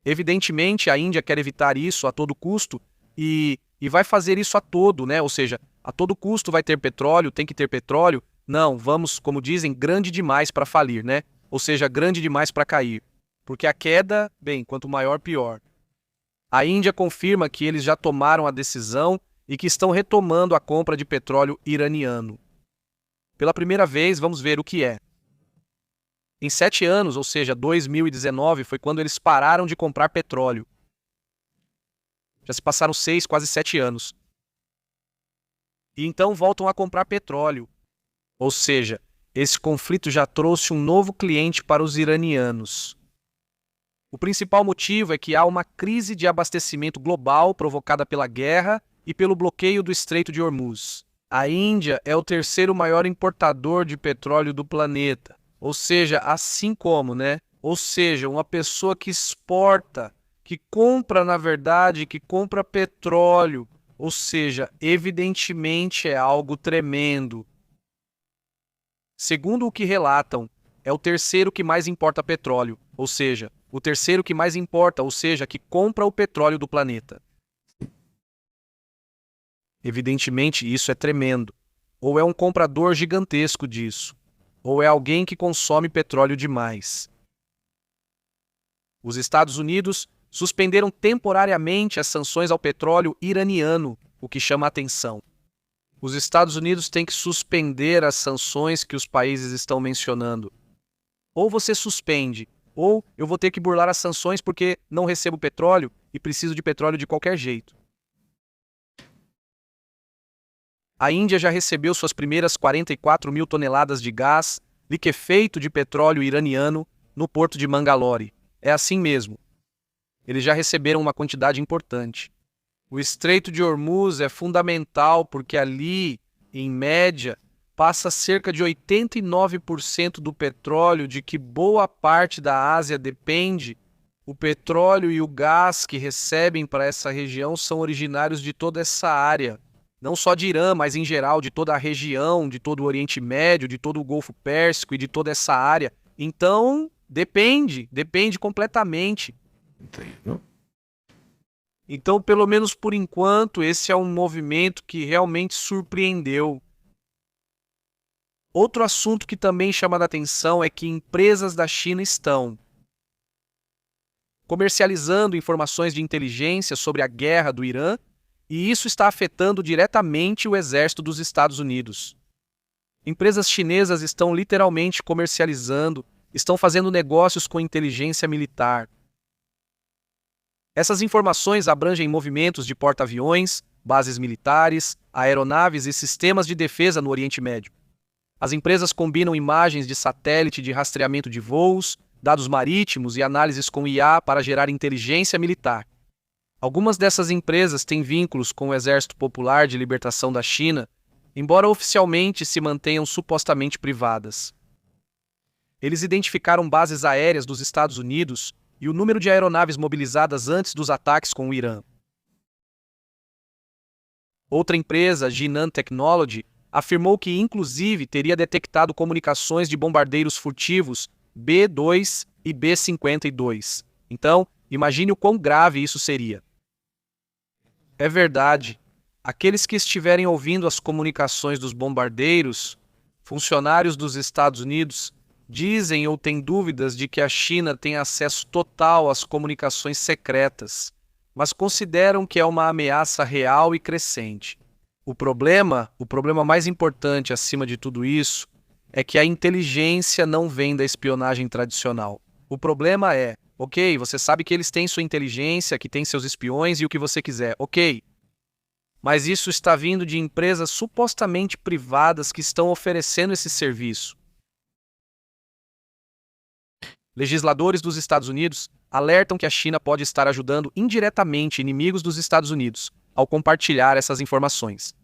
Evidentemente, a Índia quer evitar isso a todo custo e vai fazer isso a todo, né? Ou seja, a todo custo vai ter petróleo, tem que ter petróleo. Não, vamos, como dizem, grande demais para falir, né? Ou seja, grande demais para cair. Porque a queda, quanto maior, pior. A Índia confirma que eles já tomaram a decisão e que estão retomando a compra de petróleo iraniano. Pela primeira vez, vamos ver o que é. Em 7 anos, ou seja, 2019, foi quando eles pararam de comprar petróleo. Já se passaram 6, quase 7 anos. E então voltam a comprar petróleo. Ou seja, esse conflito já trouxe um novo cliente para os iranianos. O principal motivo é que há uma crise de abastecimento global provocada pela guerra e pelo bloqueio do Estreito de Hormuz. A Índia é o terceiro maior importador de petróleo do planeta. Ou seja, assim como, né? Ou seja, uma pessoa que exporta, que compra, na verdade, que compra petróleo. Ou seja, evidentemente é algo tremendo. Segundo o que relatam, é o terceiro que mais importa petróleo, ou seja, o terceiro que mais importa, ou seja, que compra o petróleo do planeta. Evidentemente, isso é tremendo. Ou é um comprador gigantesco disso, ou é alguém que consome petróleo demais. Os Estados Unidos suspenderam temporariamente as sanções ao petróleo iraniano, o que chama a atenção. Os Estados Unidos têm que suspender as sanções que os países estão mencionando. Ou você suspende, ou eu vou ter que burlar as sanções porque não recebo petróleo e preciso de petróleo de qualquer jeito. A Índia já recebeu suas primeiras 44 mil toneladas de gás liquefeito de petróleo iraniano no porto de Mangalore. É assim mesmo. Eles já receberam uma quantidade importante. O Estreito de Hormuz é fundamental porque ali, em média, passa cerca de 89% do petróleo de que boa parte da Ásia depende. O petróleo e o gás que recebem para essa região são originários de toda essa área. Não só de Irã, mas em geral de toda a região, de todo o Oriente Médio, de todo o Golfo Pérsico e de toda essa área. Então, depende completamente. Entendo. Então, pelo menos por enquanto, esse é um movimento que realmente surpreendeu. Outro assunto que também chama a atenção é que empresas da China estão comercializando informações de inteligência sobre a guerra do Irã, e isso está afetando diretamente o exército dos Estados Unidos. Empresas chinesas estão literalmente comercializando, estão fazendo negócios com inteligência militar. Essas informações abrangem movimentos de porta-aviões, bases militares, aeronaves e sistemas de defesa no Oriente Médio. As empresas combinam imagens de satélite de rastreamento de voos, dados marítimos e análises com IA para gerar inteligência militar. Algumas dessas empresas têm vínculos com o Exército Popular de Libertação da China, embora oficialmente se mantenham supostamente privadas. Eles identificaram bases aéreas dos Estados Unidos e o número de aeronaves mobilizadas antes dos ataques com o Irã. Outra empresa, Jinan Technology, afirmou que inclusive teria detectado comunicações de bombardeiros furtivos B-2 e B-52. Então, imagine o quão grave isso seria. É verdade. Aqueles que estiverem ouvindo as comunicações dos bombardeiros, funcionários dos Estados Unidos, dizem ou têm dúvidas de que a China tem acesso total às comunicações secretas, mas consideram que é uma ameaça real e crescente. O problema mais importante acima de tudo isso, é que a inteligência não vem da espionagem tradicional. O problema é, ok, você sabe que eles têm sua inteligência, que tem seus espiões e o que você quiser, ok. Mas isso está vindo de empresas supostamente privadas que estão oferecendo esse serviço. Legisladores dos Estados Unidos alertam que a China pode estar ajudando indiretamente inimigos dos Estados Unidos ao compartilhar essas informações.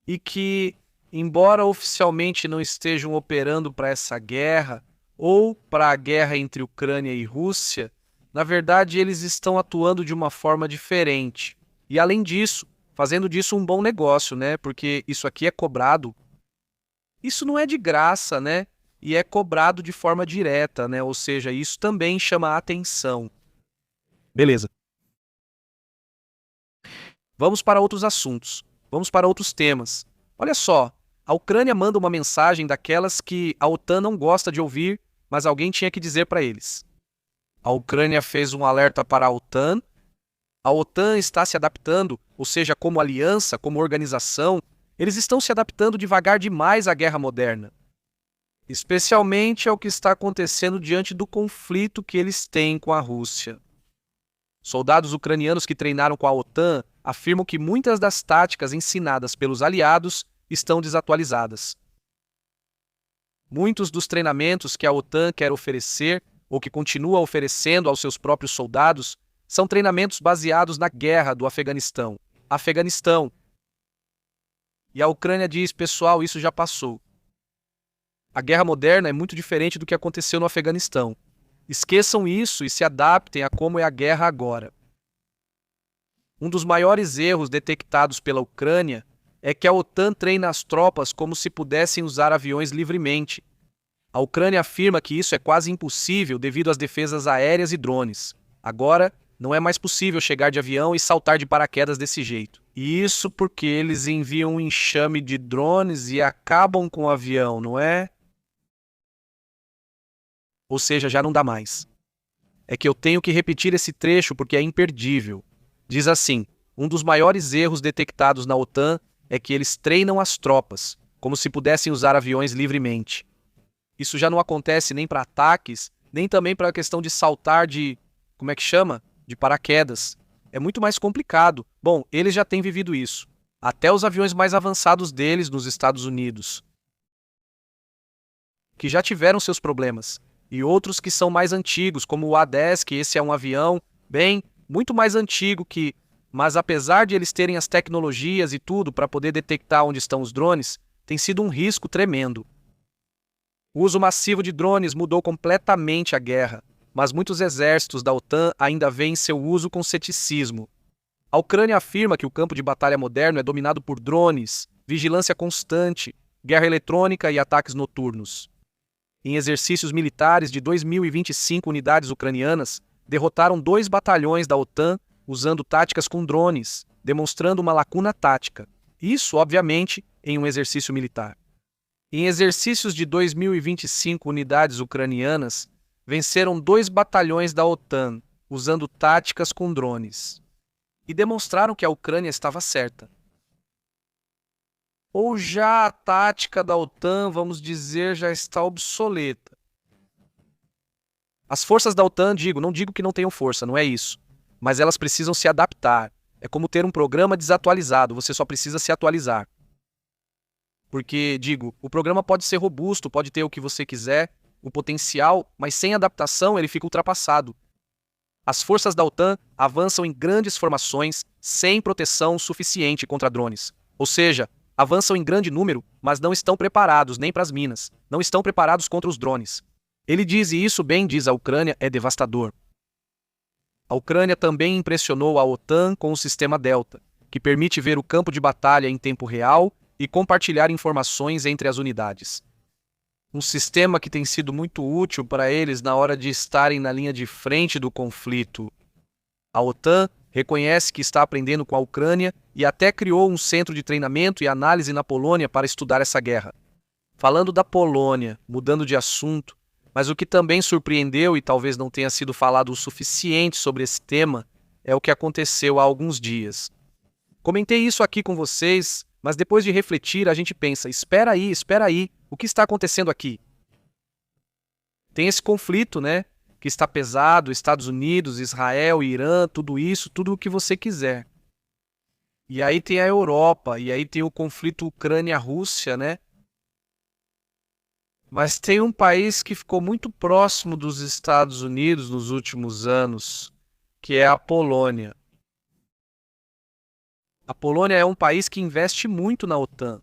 E que, embora oficialmente não estejam operando para essa guerra, ou para a guerra entre Ucrânia e Rússia, na verdade eles estão atuando de uma forma diferente. E além disso, fazendo disso um bom negócio, né? Porque isso aqui é cobrado. Isso não é de graça, né? E é cobrado de forma direta, né? Ou seja, isso também chama a atenção. Beleza. Vamos para outros assuntos. Vamos para outros temas. Olha só, a Ucrânia manda uma mensagem daquelas que a OTAN não gosta de ouvir, mas alguém tinha que dizer para eles. A Ucrânia fez um alerta para a OTAN. A OTAN está se adaptando, ou seja, como aliança, como organização, eles estão se adaptando devagar demais à guerra moderna. Especialmente ao que está acontecendo diante do conflito que eles têm com a Rússia. Soldados ucranianos que treinaram com a OTAN afirmam que muitas das táticas ensinadas pelos aliados estão desatualizadas. Muitos dos treinamentos que a OTAN quer oferecer, ou que continua oferecendo aos seus próprios soldados, são treinamentos baseados na guerra do Afeganistão. E a Ucrânia diz, pessoal, isso já passou. A guerra moderna é muito diferente do que aconteceu no Afeganistão. Esqueçam isso e se adaptem a como é a guerra agora. Um dos maiores erros detectados pela Ucrânia é que a OTAN treina as tropas como se pudessem usar aviões livremente. A Ucrânia afirma que isso é quase impossível devido às defesas aéreas e drones. Agora, não é mais possível chegar de avião e saltar de paraquedas desse jeito. E isso porque eles enviam um enxame de drones e acabam com o avião, não é? Ou seja, já não dá mais. É que eu tenho que repetir esse trecho porque é imperdível. Diz assim: um dos maiores erros detectados na OTAN é que eles treinam as tropas, como se pudessem usar aviões livremente. Isso já não acontece nem para ataques, nem também para a questão de saltar de, como é que chama? De paraquedas. É muito mais complicado. Bom, eles já têm vivido isso. Até os aviões mais avançados deles nos Estados Unidos, que já tiveram seus problemas. E outros que são mais antigos, como o A-10, que esse é um avião, bem, muito mais antigo que... Mas apesar de eles terem as tecnologias e tudo para poder detectar onde estão os drones, tem sido um risco tremendo. O uso massivo de drones mudou completamente a guerra, mas muitos exércitos da OTAN ainda veem seu uso com ceticismo. A Ucrânia afirma que o campo de batalha moderno é dominado por drones, vigilância constante, guerra eletrônica e ataques noturnos. Em exercícios militares de 2025, unidades ucranianas derrotaram 2 batalhões da OTAN usando táticas com drones, demonstrando uma lacuna tática. Isso, obviamente, em um exercício militar. Em exercícios de 2025, unidades ucranianas venceram 2 batalhões da OTAN usando táticas com drones. E demonstraram que a Ucrânia estava certa. Ou já a tática da OTAN, vamos dizer, já está obsoleta. As forças da OTAN, não digo que não tenham força, não é isso. Mas elas precisam se adaptar. É como ter um programa desatualizado, você só precisa se atualizar. Porque, o programa pode ser robusto, pode ter o que você quiser, o potencial, mas sem adaptação ele fica ultrapassado. As forças da OTAN avançam em grandes formações sem proteção suficiente contra drones. Ou seja, avançam em grande número, mas não estão preparados nem para as minas, não estão preparados contra os drones. Ele diz, e isso bem diz a Ucrânia, é devastador. A Ucrânia também impressionou a OTAN com o sistema Delta, que permite ver o campo de batalha em tempo real e compartilhar informações entre as unidades. Um sistema que tem sido muito útil para eles na hora de estarem na linha de frente do conflito. A OTAN reconhece que está aprendendo com a Ucrânia e até criou um centro de treinamento e análise na Polônia para estudar essa guerra. Falando da Polônia, mudando de assunto, mas o que também surpreendeu e talvez não tenha sido falado o suficiente sobre esse tema é o que aconteceu há alguns dias. Comentei isso aqui com vocês, mas depois de refletir a gente pensa, espera aí, o que está acontecendo aqui? Tem esse conflito, né? Que está pesado, Estados Unidos, Israel, Irã, tudo isso, tudo o que você quiser. E aí tem a Europa, e aí tem o conflito Ucrânia-Rússia, né? Mas tem um país que ficou muito próximo dos Estados Unidos nos últimos anos, que é a Polônia. A Polônia é um país que investe muito na OTAN.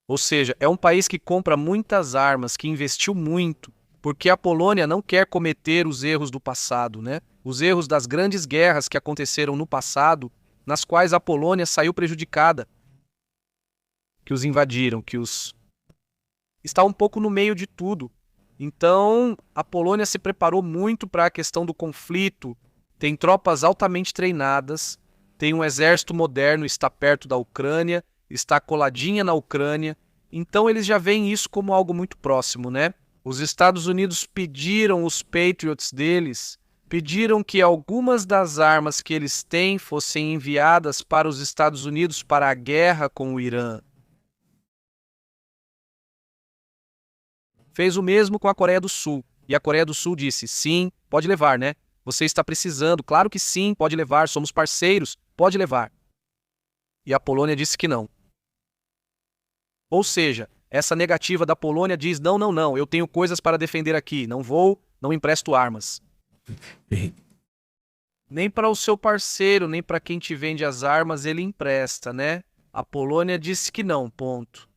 Ou seja, é um país que compra muitas armas, que investiu muito, porque a Polônia não quer cometer os erros do passado, né? Os erros das grandes guerras que aconteceram no passado, nas quais a Polônia saiu prejudicada, que os invadiram, está um pouco no meio de tudo. Então, a Polônia se preparou muito para a questão do conflito, tem tropas altamente treinadas, tem um exército moderno, está perto da Ucrânia, está coladinha na Ucrânia, então eles já veem isso como algo muito próximo, né? Os Estados Unidos pediram os Patriots deles, pediram que algumas das armas que eles têm fossem enviadas para os Estados Unidos para a guerra com o Irã. Fez o mesmo com a Coreia do Sul, e a Coreia do Sul disse, sim, pode levar, né? Você está precisando, claro que sim, pode levar, somos parceiros, pode levar. E a Polônia disse que não. Ou seja, essa negativa da Polônia diz, não, eu tenho coisas para defender aqui, não empresto armas. Nem para o seu parceiro, nem para quem te vende as armas ele empresta, né? A Polônia disse que não, ponto.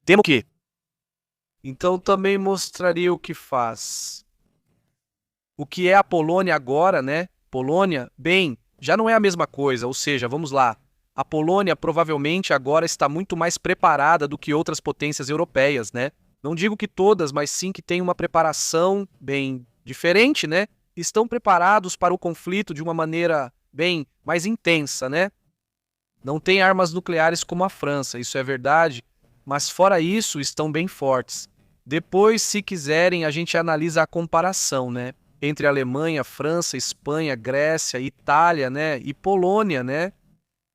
Temo que. Então também mostraria o que faz. O que é a Polônia agora, né? Polônia, bem, já não é a mesma coisa, ou seja, vamos lá. A Polônia provavelmente agora está muito mais preparada do que outras potências europeias, né? Não digo que todas, mas sim que tem uma preparação bem diferente, né? Estão preparados para o conflito de uma maneira bem mais intensa, né? Não tem armas nucleares como a França, isso é verdade, mas fora isso estão bem fortes. Depois, se quiserem, a gente analisa a comparação, né? Entre Alemanha, França, Espanha, Grécia, Itália, né? E Polônia, né?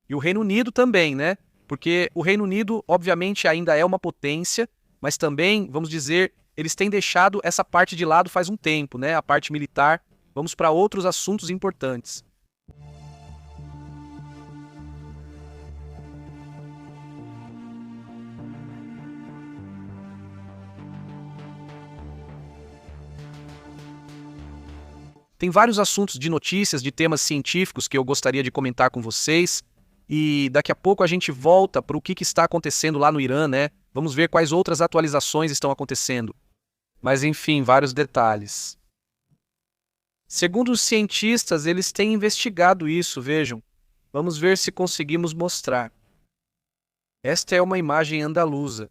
E o Reino Unido também, né? Porque o Reino Unido, obviamente, ainda é uma potência, mas também, vamos dizer, eles têm deixado essa parte de lado faz um tempo, né? A parte militar. Vamos para outros assuntos importantes. Tem vários assuntos de notícias, de temas científicos que eu gostaria de comentar com vocês. E daqui a pouco a gente volta para o que está acontecendo lá no Irã, né? Vamos ver quais outras atualizações estão acontecendo. Mas enfim, vários detalhes. Segundo os cientistas, eles têm investigado isso, vejam. Vamos ver se conseguimos mostrar. Esta é uma imagem andaluza.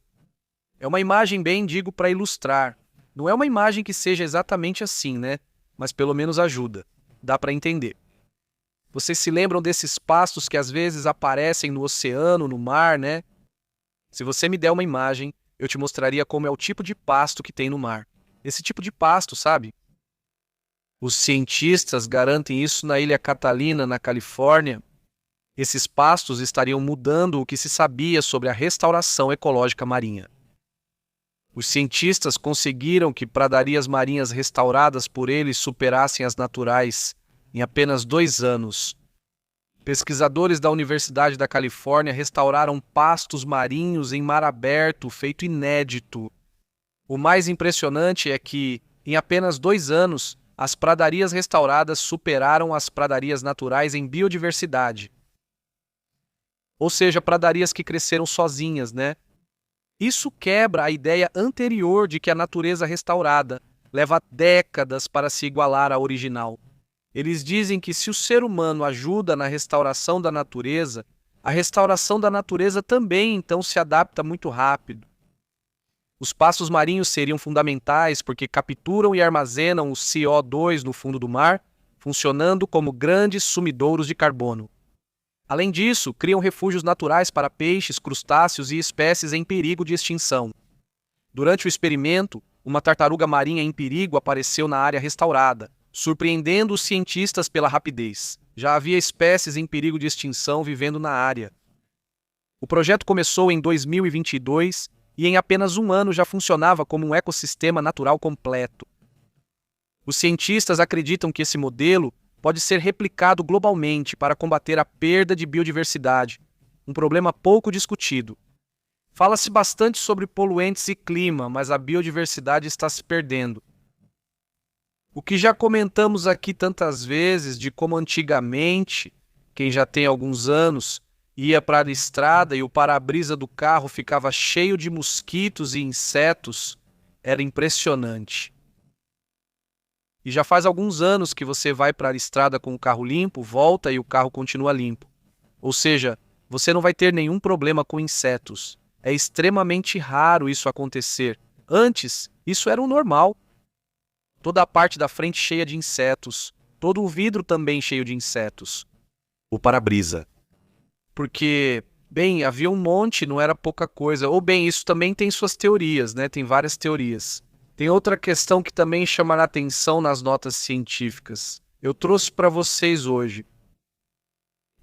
É uma imagem bem, digo, para ilustrar. Não é uma imagem que seja exatamente assim, né? Mas pelo menos ajuda. Dá para entender. Vocês se lembram desses pastos que às vezes aparecem no oceano, no mar, né? Se você me der uma imagem, eu te mostraria como é o tipo de pasto que tem no mar. Esse tipo de pasto, sabe? Os cientistas garantem isso na Ilha Catalina, na Califórnia. Esses pastos estariam mudando o que se sabia sobre a restauração ecológica marinha. Os cientistas conseguiram que pradarias marinhas restauradas por eles superassem as naturais em apenas 2 anos. Pesquisadores da Universidade da Califórnia restauraram pastos marinhos em mar aberto, feito inédito. O mais impressionante é que, em apenas 2 anos, as pradarias restauradas superaram as pradarias naturais em biodiversidade. Ou seja, pradarias que cresceram sozinhas, né? Isso quebra a ideia anterior de que a natureza restaurada leva décadas para se igualar à original. Eles dizem que se o ser humano ajuda na restauração da natureza, a restauração da natureza também então se adapta muito rápido. Os pastos marinhos seriam fundamentais porque capturam e armazenam o CO2 no fundo do mar, funcionando como grandes sumidouros de carbono. Além disso, criam refúgios naturais para peixes, crustáceos e espécies em perigo de extinção. Durante o experimento, uma tartaruga marinha em perigo apareceu na área restaurada, surpreendendo os cientistas pela rapidez. Já havia espécies em perigo de extinção vivendo na área. O projeto começou em 2022 e em apenas 1 ano já funcionava como um ecossistema natural completo. Os cientistas acreditam que esse modelo pode ser replicado globalmente para combater a perda de biodiversidade, um problema pouco discutido. Fala-se bastante sobre poluentes e clima, mas a biodiversidade está se perdendo. O que já comentamos aqui tantas vezes de como antigamente, quem já tem alguns anos, ia para a estrada e o para-brisa do carro ficava cheio de mosquitos e insetos, era impressionante. E já faz alguns anos que você vai para a estrada com o carro limpo, volta e o carro continua limpo. Ou seja, você não vai ter nenhum problema com insetos. É extremamente raro isso acontecer. Antes, isso era o normal. Toda a parte da frente cheia de insetos, todo o vidro também cheio de insetos. O para-brisa. Porque, bem, havia um monte, não era pouca coisa. Ou bem, isso também tem suas teorias, né? Tem várias teorias. Tem outra questão que também chamará atenção nas notas científicas. Eu trouxe para vocês hoje.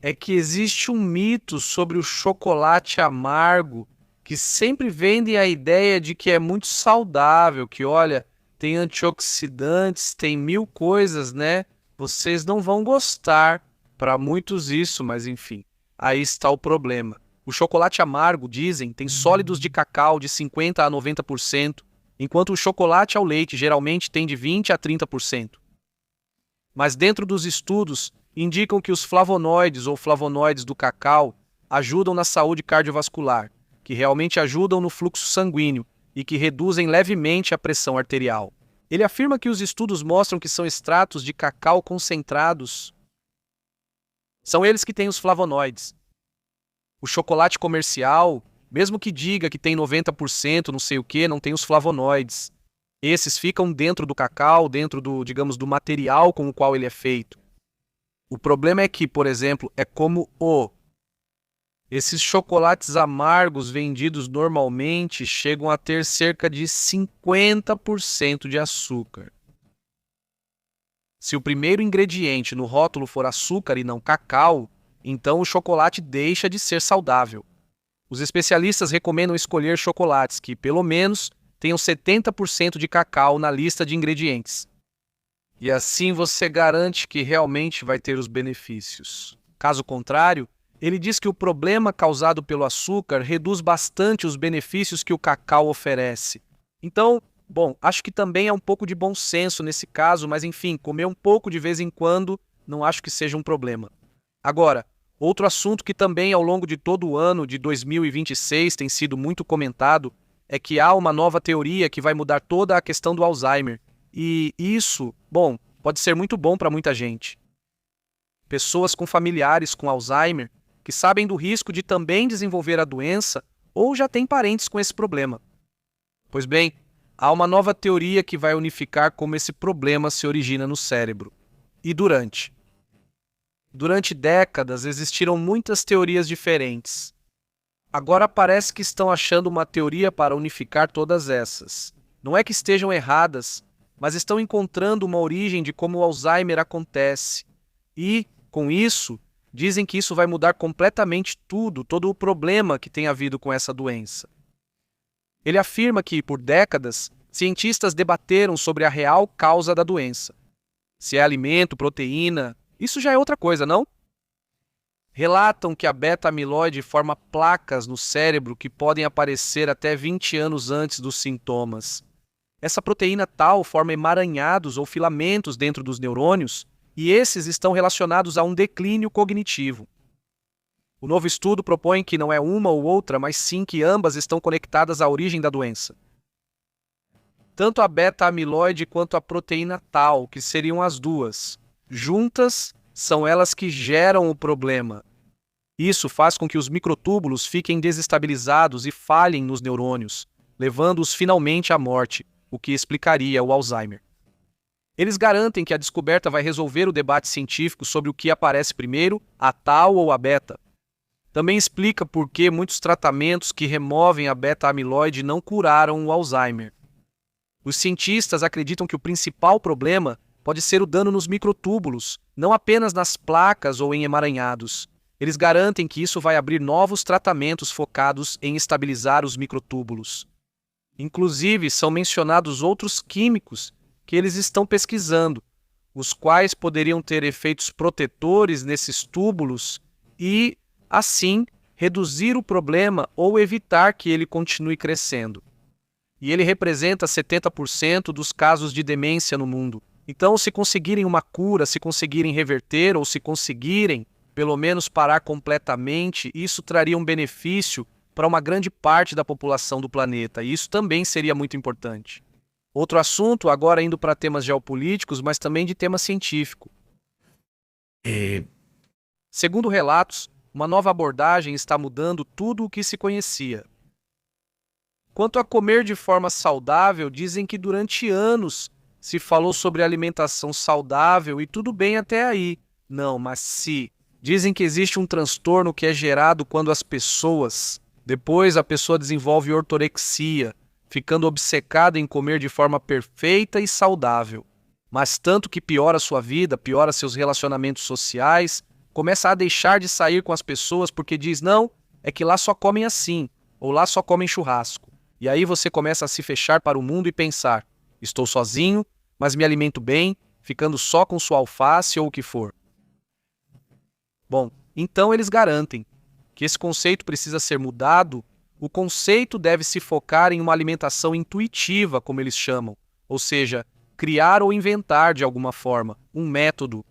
É que existe um mito sobre o chocolate amargo que sempre vendem a ideia de que é muito saudável, que olha, tem antioxidantes, tem 1000 coisas, né? Vocês não vão gostar. Para muitos isso, mas enfim, aí está o problema. O chocolate amargo, dizem, tem sólidos de cacau de 50% a 90%, enquanto o chocolate ao leite geralmente tem de 20% a 30%. Mas dentro dos estudos, indicam que os flavonoides ou flavonoides do cacau ajudam na saúde cardiovascular, que realmente ajudam no fluxo sanguíneo e que reduzem levemente a pressão arterial. Ele afirma que os estudos mostram que são extratos de cacau concentrados. São eles que têm os flavonoides. O chocolate comercial, mesmo que diga que tem 90%, não sei o que, não tem os flavonoides. Esses ficam dentro do cacau, dentro do, digamos, do material com o qual ele é feito. O problema é que, por exemplo, é como esses chocolates amargos vendidos normalmente chegam a ter cerca de 50% de açúcar. Se o primeiro ingrediente no rótulo for açúcar e não cacau, então o chocolate deixa de ser saudável. Os especialistas recomendam escolher chocolates que, pelo menos, tenham 70% de cacau na lista de ingredientes. E assim você garante que realmente vai ter os benefícios. Caso contrário, ele diz que o problema causado pelo açúcar reduz bastante os benefícios que o cacau oferece. Então, bom, acho que também é um pouco de bom senso nesse caso, mas enfim, comer um pouco de vez em quando não acho que seja um problema. Agora, outro assunto que também ao longo de todo o ano de 2026 tem sido muito comentado é que há uma nova teoria que vai mudar toda a questão do Alzheimer. E isso, bom, pode ser muito bom para muita gente. Pessoas com familiares com Alzheimer que sabem do risco de também desenvolver a doença ou já têm parentes com esse problema. Pois bem, há uma nova teoria que vai unificar como esse problema se origina no cérebro. E durante décadas existiram muitas teorias diferentes. Agora parece que estão achando uma teoria para unificar todas essas. Não é que estejam erradas, mas estão encontrando uma origem de como o Alzheimer acontece. E, com isso, dizem que isso vai mudar completamente todo o problema que tem havido com essa doença. Ele afirma que, por décadas, cientistas debateram sobre a real causa da doença. Se é alimento, proteína, isso já é outra coisa, não? Relatam que a beta-amiloide forma placas no cérebro que podem aparecer até 20 anos antes dos sintomas. Essa proteína tal forma emaranhados ou filamentos dentro dos neurônios, e esses estão relacionados a um declínio cognitivo. O novo estudo propõe que não é uma ou outra, mas sim que ambas estão conectadas à origem da doença. Tanto a beta-amiloide quanto a proteína tal, que seriam as duas, juntas, são elas que geram o problema. Isso faz com que os microtúbulos fiquem desestabilizados e falhem nos neurônios, levando-os finalmente à morte, o que explicaria o Alzheimer. Eles garantem que a descoberta vai resolver o debate científico sobre o que aparece primeiro, a tal ou a beta. Também explica por que muitos tratamentos que removem a beta-amiloide não curaram o Alzheimer. Os cientistas acreditam que o principal problema pode ser o dano nos microtúbulos, não apenas nas placas ou em emaranhados. Eles garantem que isso vai abrir novos tratamentos focados em estabilizar os microtúbulos. Inclusive, são mencionados outros químicos que eles estão pesquisando, os quais poderiam ter efeitos protetores nesses túbulos e, assim, reduzir o problema ou evitar que ele continue crescendo. E ele representa 70% dos casos de demência no mundo. Então, se conseguirem uma cura, se conseguirem reverter ou se conseguirem, pelo menos parar completamente, isso traria um benefício para uma grande parte da população do planeta, e isso também seria muito importante. Outro assunto, agora indo para temas geopolíticos, mas também de tema científico. Segundo relatos, uma nova abordagem está mudando tudo o que se conhecia. Quanto a comer de forma saudável, dizem que durante anos se falou sobre alimentação saudável e tudo bem até aí. Não, mas dizem que existe um transtorno que é gerado quando depois a pessoa desenvolve ortorexia, ficando obcecada em comer de forma perfeita e saudável. Mas tanto que piora sua vida, piora seus relacionamentos sociais, começa a deixar de sair com as pessoas porque diz, não, é que lá só comem assim, ou lá só comem churrasco. E aí você começa a se fechar para o mundo e pensar, estou sozinho, mas me alimento bem, ficando só com sua alface ou o que for. Bom, então eles garantem que esse conceito precisa ser mudado. O conceito deve se focar em uma alimentação intuitiva, como eles chamam, ou seja, criar ou inventar de alguma forma um método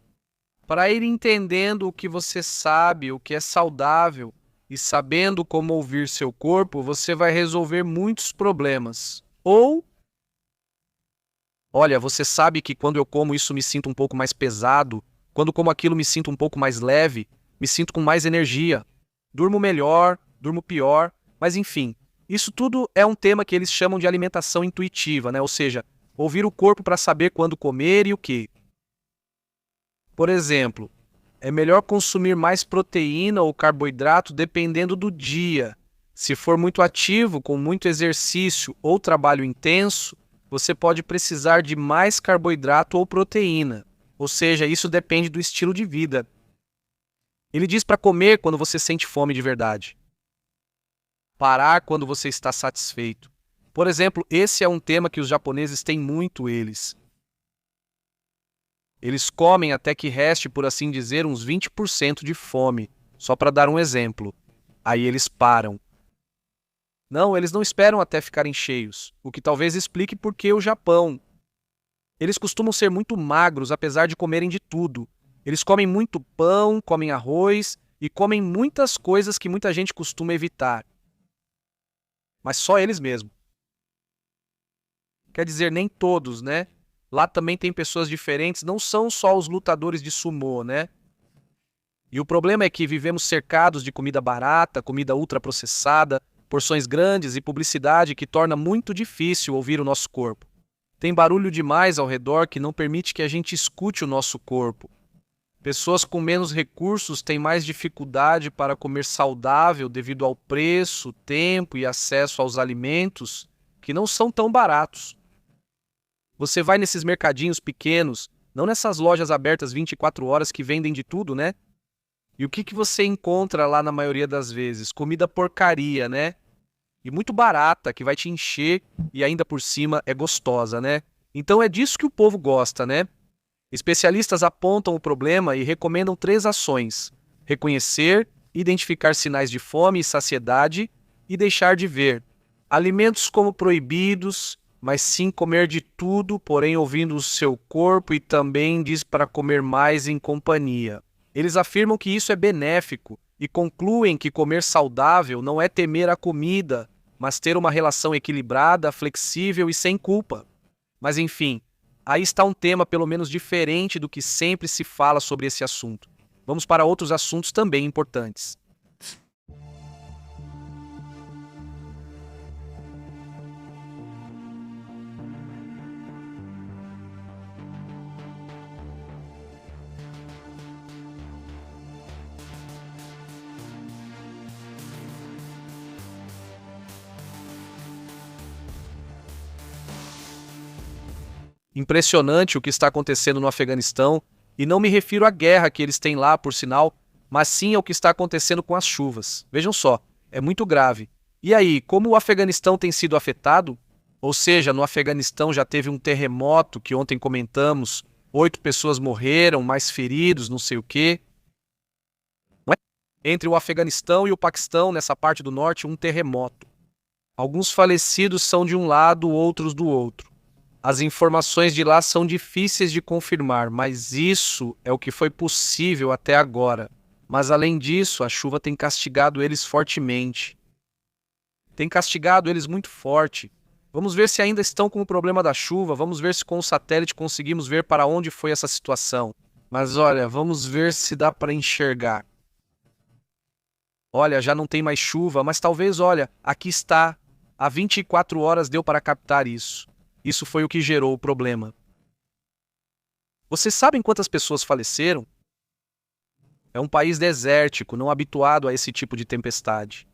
para ir entendendo o que você sabe, o que é saudável, e sabendo como ouvir seu corpo, você vai resolver muitos problemas. Ou, olha, você sabe que quando eu como isso me sinto um pouco mais pesado, quando como aquilo me sinto um pouco mais leve, me sinto com mais energia, durmo melhor, durmo pior, mas enfim, isso tudo é um tema que eles chamam de alimentação intuitiva, né? Ou seja, ouvir o corpo para saber quando comer e o que. Por exemplo, é melhor consumir mais proteína ou carboidrato dependendo do dia. Se for muito ativo, com muito exercício ou trabalho intenso, você pode precisar de mais carboidrato ou proteína. Ou seja, isso depende do estilo de vida. Ele diz para comer quando você sente fome de verdade. Parar quando você está satisfeito. Por exemplo, esse é um tema que os japoneses têm muito eles. Eles comem até que reste, por assim dizer, uns 20% de fome, só para dar um exemplo. Aí eles param. Não, eles não esperam até ficarem cheios, o que talvez explique por que o Japão. Eles costumam ser muito magros, apesar de comerem de tudo. Eles comem muito pão, comem arroz e comem muitas coisas que muita gente costuma evitar. Mas só eles mesmo. Quer dizer, nem todos, né? Lá também tem pessoas diferentes, não são só os lutadores de sumô, né? E o problema é que vivemos cercados de comida barata, comida ultraprocessada, porções grandes e publicidade que torna muito difícil ouvir o nosso corpo. Tem barulho demais ao redor que não permite que a gente escute o nosso corpo. Pessoas com menos recursos têm mais dificuldade para comer saudável devido ao preço, tempo e acesso aos alimentos que não são tão baratos. Você vai nesses mercadinhos pequenos, não nessas lojas abertas 24 horas que vendem de tudo, né? E o que você encontra lá na maioria das vezes? Comida porcaria, né? E muito barata, que vai te encher e ainda por cima é gostosa, né? Então é disso que o povo gosta, né? Especialistas apontam o problema e recomendam 3 ações: reconhecer, identificar sinais de fome e saciedade e deixar de ver alimentos como proibidos, mas sim comer de tudo, porém ouvindo o seu corpo, e também diz para comer mais em companhia. Eles afirmam que isso é benéfico e concluem que comer saudável não é temer a comida, mas ter uma relação equilibrada, flexível e sem culpa. Mas enfim, aí está um tema pelo menos diferente do que sempre se fala sobre esse assunto. Vamos para outros assuntos também importantes. Impressionante o que está acontecendo no Afeganistão, e não me refiro à guerra que eles têm lá, por sinal, mas sim ao que está acontecendo com as chuvas. Vejam só, é muito grave. E aí, como o Afeganistão tem sido afetado? Ou seja, no Afeganistão já teve um terremoto que ontem comentamos, 8 pessoas morreram, mais feridos, não sei o quê. Não é? Entre o Afeganistão e o Paquistão, nessa parte do norte, um terremoto. Alguns falecidos são de um lado, outros do outro. As informações de lá são difíceis de confirmar, mas isso é o que foi possível até agora. Mas além disso, a chuva tem castigado eles fortemente. Tem castigado eles muito forte. Vamos ver se ainda estão com o problema da chuva, vamos ver se com o satélite conseguimos ver para onde foi essa situação. Mas olha, vamos ver se dá para enxergar. Olha, já não tem mais chuva, mas talvez, olha, aqui está. Há 24 horas deu para captar isso. Isso foi o que gerou o problema. Vocês sabem quantas pessoas faleceram? É um país desértico, não habituado a esse tipo de tempestade.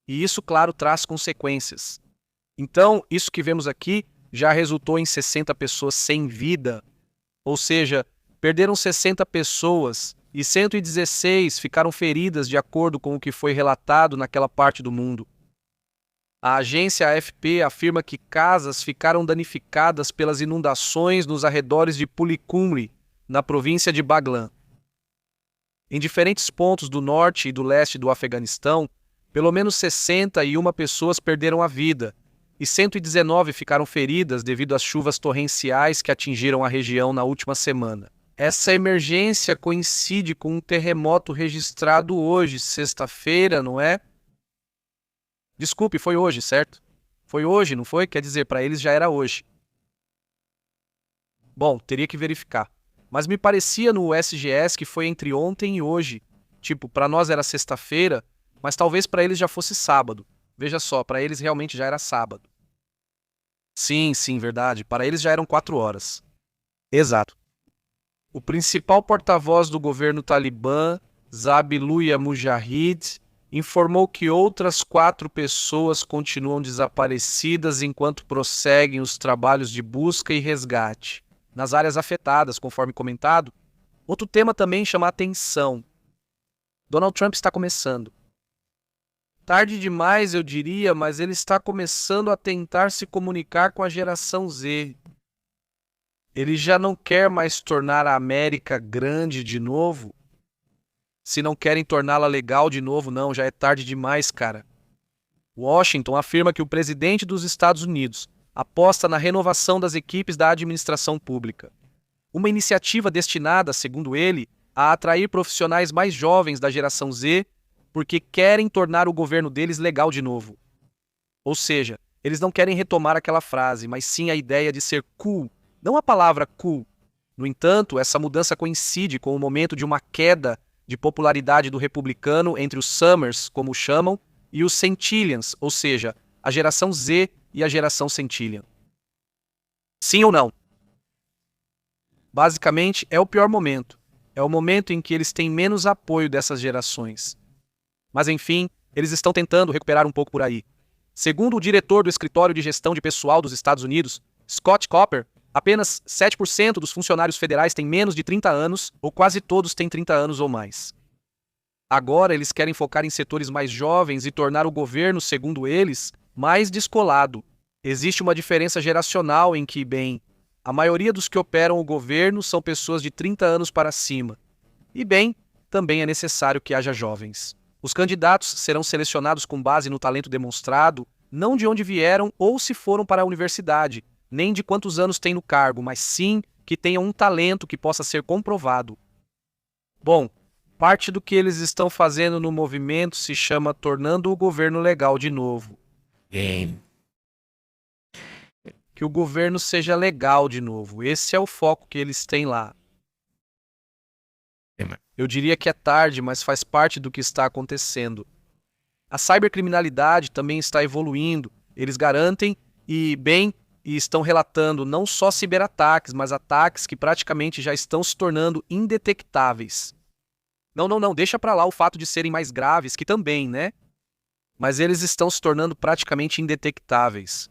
E isso, claro, traz consequências. Então, isso que vemos aqui já resultou em 60 pessoas sem vida. Ou seja, perderam 60 pessoas e 116 ficaram feridas de acordo com o que foi relatado naquela parte do mundo. A agência AFP afirma que casas ficaram danificadas pelas inundações nos arredores de Pulikumri, na província de Baglan. Em diferentes pontos do norte e do leste do Afeganistão, pelo menos 61 pessoas perderam a vida, e 119 ficaram feridas devido às chuvas torrenciais que atingiram a região na última semana. Essa emergência coincide com um terremoto registrado hoje, sexta-feira, não é? Desculpe, foi hoje, certo? Foi hoje, não foi? Quer dizer, para eles já era hoje. Bom, teria que verificar. Mas me parecia no USGS que foi entre ontem e hoje. Tipo, para nós era sexta-feira, mas talvez para eles já fosse sábado. Veja só, para eles realmente já era sábado. Sim, verdade. Para eles já eram 4 horas. Exato. O principal porta-voz do governo talibã, Zabiullah Mujahid, informou que outras 4 pessoas continuam desaparecidas enquanto prosseguem os trabalhos de busca e resgate nas áreas afetadas, conforme comentado. Outro tema também chama a atenção. Donald Trump está começando. Tarde demais, eu diria, mas ele está começando a tentar se comunicar com a geração Z. Ele já não quer mais tornar a América grande de novo. Se não querem torná-la legal de novo, não, já é tarde demais, cara. Washington afirma que o presidente dos Estados Unidos aposta na renovação das equipes da administração pública. Uma iniciativa destinada, segundo ele, a atrair profissionais mais jovens da geração Z, porque querem tornar o governo deles legal de novo. Ou seja, eles não querem retomar aquela frase, mas sim a ideia de ser cool, não a palavra cool. No entanto, essa mudança coincide com o momento de uma queda de popularidade do republicano entre os Summers, como chamam, e os Centillians, ou seja, a geração Z e a geração Centillian. Sim ou não? Basicamente, é o pior momento. É o momento em que eles têm menos apoio dessas gerações. Mas enfim, eles estão tentando recuperar um pouco por aí. Segundo o diretor do Escritório de Gestão de Pessoal dos Estados Unidos, Scott Copper, apenas 7% dos funcionários federais têm menos de 30 anos, ou quase todos têm 30 anos ou mais. Agora eles querem focar em setores mais jovens e tornar o governo, segundo eles, mais descolado. Existe uma diferença geracional em que, bem, a maioria dos que operam o governo são pessoas de 30 anos para cima. E, bem, também é necessário que haja jovens. Os candidatos serão selecionados com base no talento demonstrado, não de onde vieram ou se foram para a universidade, nem de quantos anos têm no cargo, mas sim que tenham um talento que possa ser comprovado. Bom, parte do que eles estão fazendo no movimento se chama tornando o governo legal de novo. Que o governo seja legal de novo. Esse é o foco que eles têm lá. Eu diria que é tarde, mas faz parte do que está acontecendo. A cibercriminalidade também está evoluindo. Eles garantem e estão relatando não só ciberataques, mas ataques que praticamente já estão se tornando indetectáveis. Não, deixa pra lá o fato de serem mais graves, que também, né? Mas eles estão se tornando praticamente indetectáveis.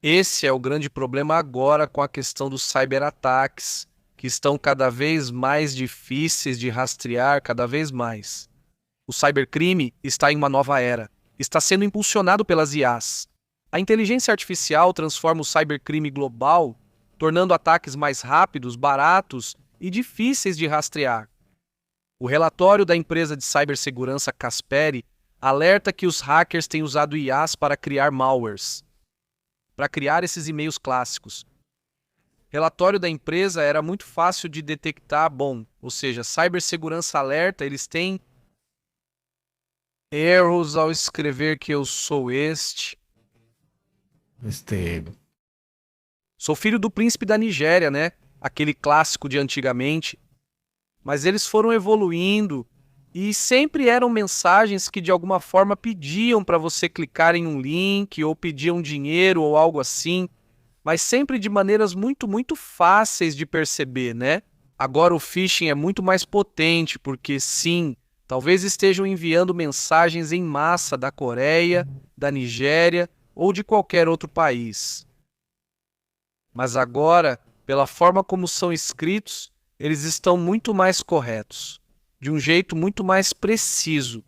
Esse é o grande problema agora com a questão dos cyberataques, que estão cada vez mais difíceis de rastrear, cada vez mais. O cybercrime está em uma nova era. Está sendo impulsionado pelas IAs. A inteligência artificial transforma o cybercrime global, tornando ataques mais rápidos, baratos e difíceis de rastrear. O relatório da empresa de cibersegurança Kaspersky alerta que os hackers têm usado IAs para criar malwares, para criar esses e-mails clássicos. Relatório da empresa era muito fácil de detectar, ou seja, cibersegurança alerta, eles têm erros ao escrever que eu sou Sou filho do príncipe da Nigéria, né? Aquele clássico de antigamente. Mas eles foram evoluindo e sempre eram mensagens que de alguma forma pediam para você clicar em um link ou pediam dinheiro ou algo assim, mas sempre de maneiras muito fáceis de perceber, né? Agora o phishing é muito mais potente porque sim, talvez estejam enviando mensagens em massa da Coreia, da Nigéria ou de qualquer outro país. Mas agora, pela forma como são escritos, eles estão muito mais corretos, de um jeito muito mais preciso.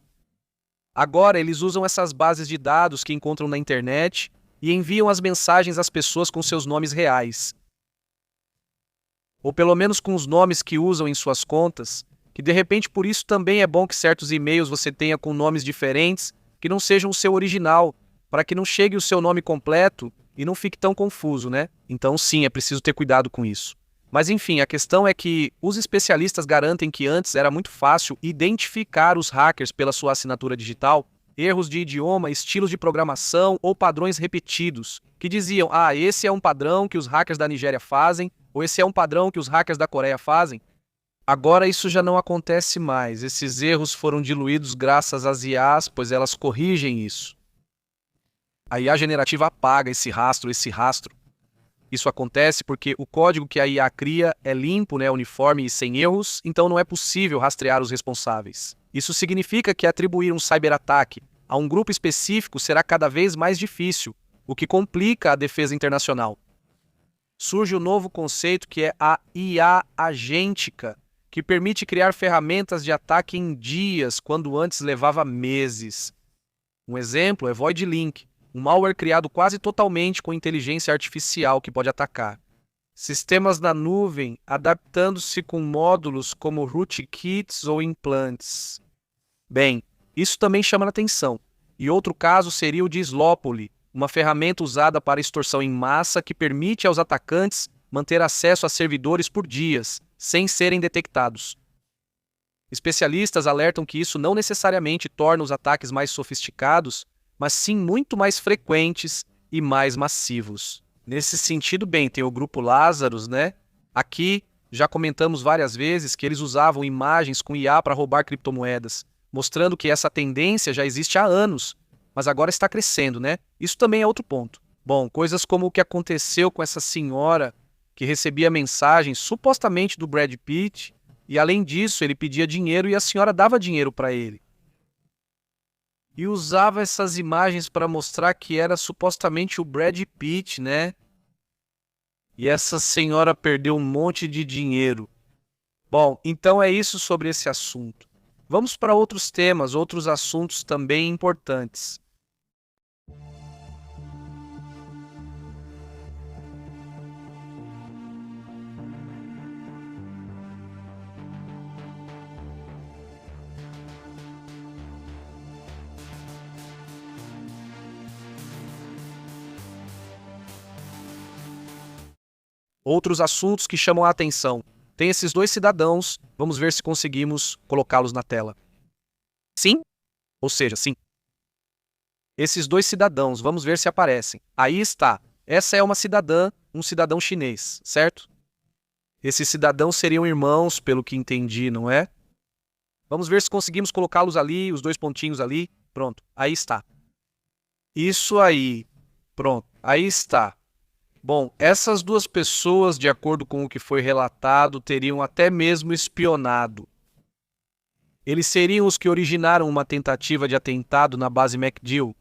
Agora eles usam essas bases de dados que encontram na internet e enviam as mensagens às pessoas com seus nomes reais. Ou pelo menos com os nomes que usam em suas contas, que de repente por isso também é bom que certos e-mails você tenha com nomes diferentes, que não sejam o seu original, para que não chegue o seu nome completo e não fique tão confuso, né? Então sim, é preciso ter cuidado com isso. Mas enfim, a questão é que os especialistas garantem que antes era muito fácil identificar os hackers pela sua assinatura digital, erros de idioma, estilos de programação ou padrões repetidos, que diziam, esse é um padrão que os hackers da Nigéria fazem, ou esse é um padrão que os hackers da Coreia fazem. Agora isso já não acontece mais, esses erros foram diluídos graças às IAs, pois elas corrigem isso. A IA generativa apaga esse rastro. Isso acontece porque o código que a IA cria é limpo, uniforme e sem erros, então não é possível rastrear os responsáveis. Isso significa que atribuir um cyberataque a um grupo específico será cada vez mais difícil, o que complica a defesa internacional. Surge o novo conceito que é a IA agêntica, que permite criar ferramentas de ataque em dias, quando antes levava meses. Um exemplo é Void Link, um malware criado quase totalmente com inteligência artificial que pode atacar. Sistemas na nuvem, adaptando-se com módulos como rootkits ou implantes. Bem, isso também chama a atenção. E outro caso seria o de Slopoly, uma ferramenta usada para extorsão em massa que permite aos atacantes manter acesso a servidores por dias, sem serem detectados. Especialistas alertam que isso não necessariamente torna os ataques mais sofisticados, mas sim muito mais frequentes e mais massivos. Nesse sentido, bem, tem o grupo Lazarus, né? Aqui já comentamos várias vezes que eles usavam imagens com IA para roubar criptomoedas, mostrando que essa tendência já existe há anos, mas agora está crescendo, né? Isso também é outro ponto. Bom, coisas como o que aconteceu com essa senhora que recebia mensagens supostamente do Brad Pitt, e além disso ele pedia dinheiro e a senhora dava dinheiro para ele. E usava essas imagens para mostrar que era supostamente o Brad Pitt, né? E essa senhora perdeu um monte de dinheiro. Bom, então é isso sobre esse assunto. Vamos para outros temas, outros assuntos também importantes. Outros assuntos que chamam a atenção. Tem esses dois cidadãos, vamos ver se conseguimos colocá-los na tela. Sim? Ou seja, sim. Esses dois cidadãos, vamos ver se aparecem. Aí está. Essa é uma cidadã, um cidadão chinês, certo? Esses cidadãos seriam irmãos, pelo que entendi, não é? Vamos ver se conseguimos colocá-los ali, os dois pontinhos ali. Pronto, aí está. Isso aí. Pronto, aí está. Bom, essas duas pessoas, de acordo com o que foi relatado, teriam até mesmo espionado. Eles seriam os que originaram uma tentativa de atentado na base MacDill.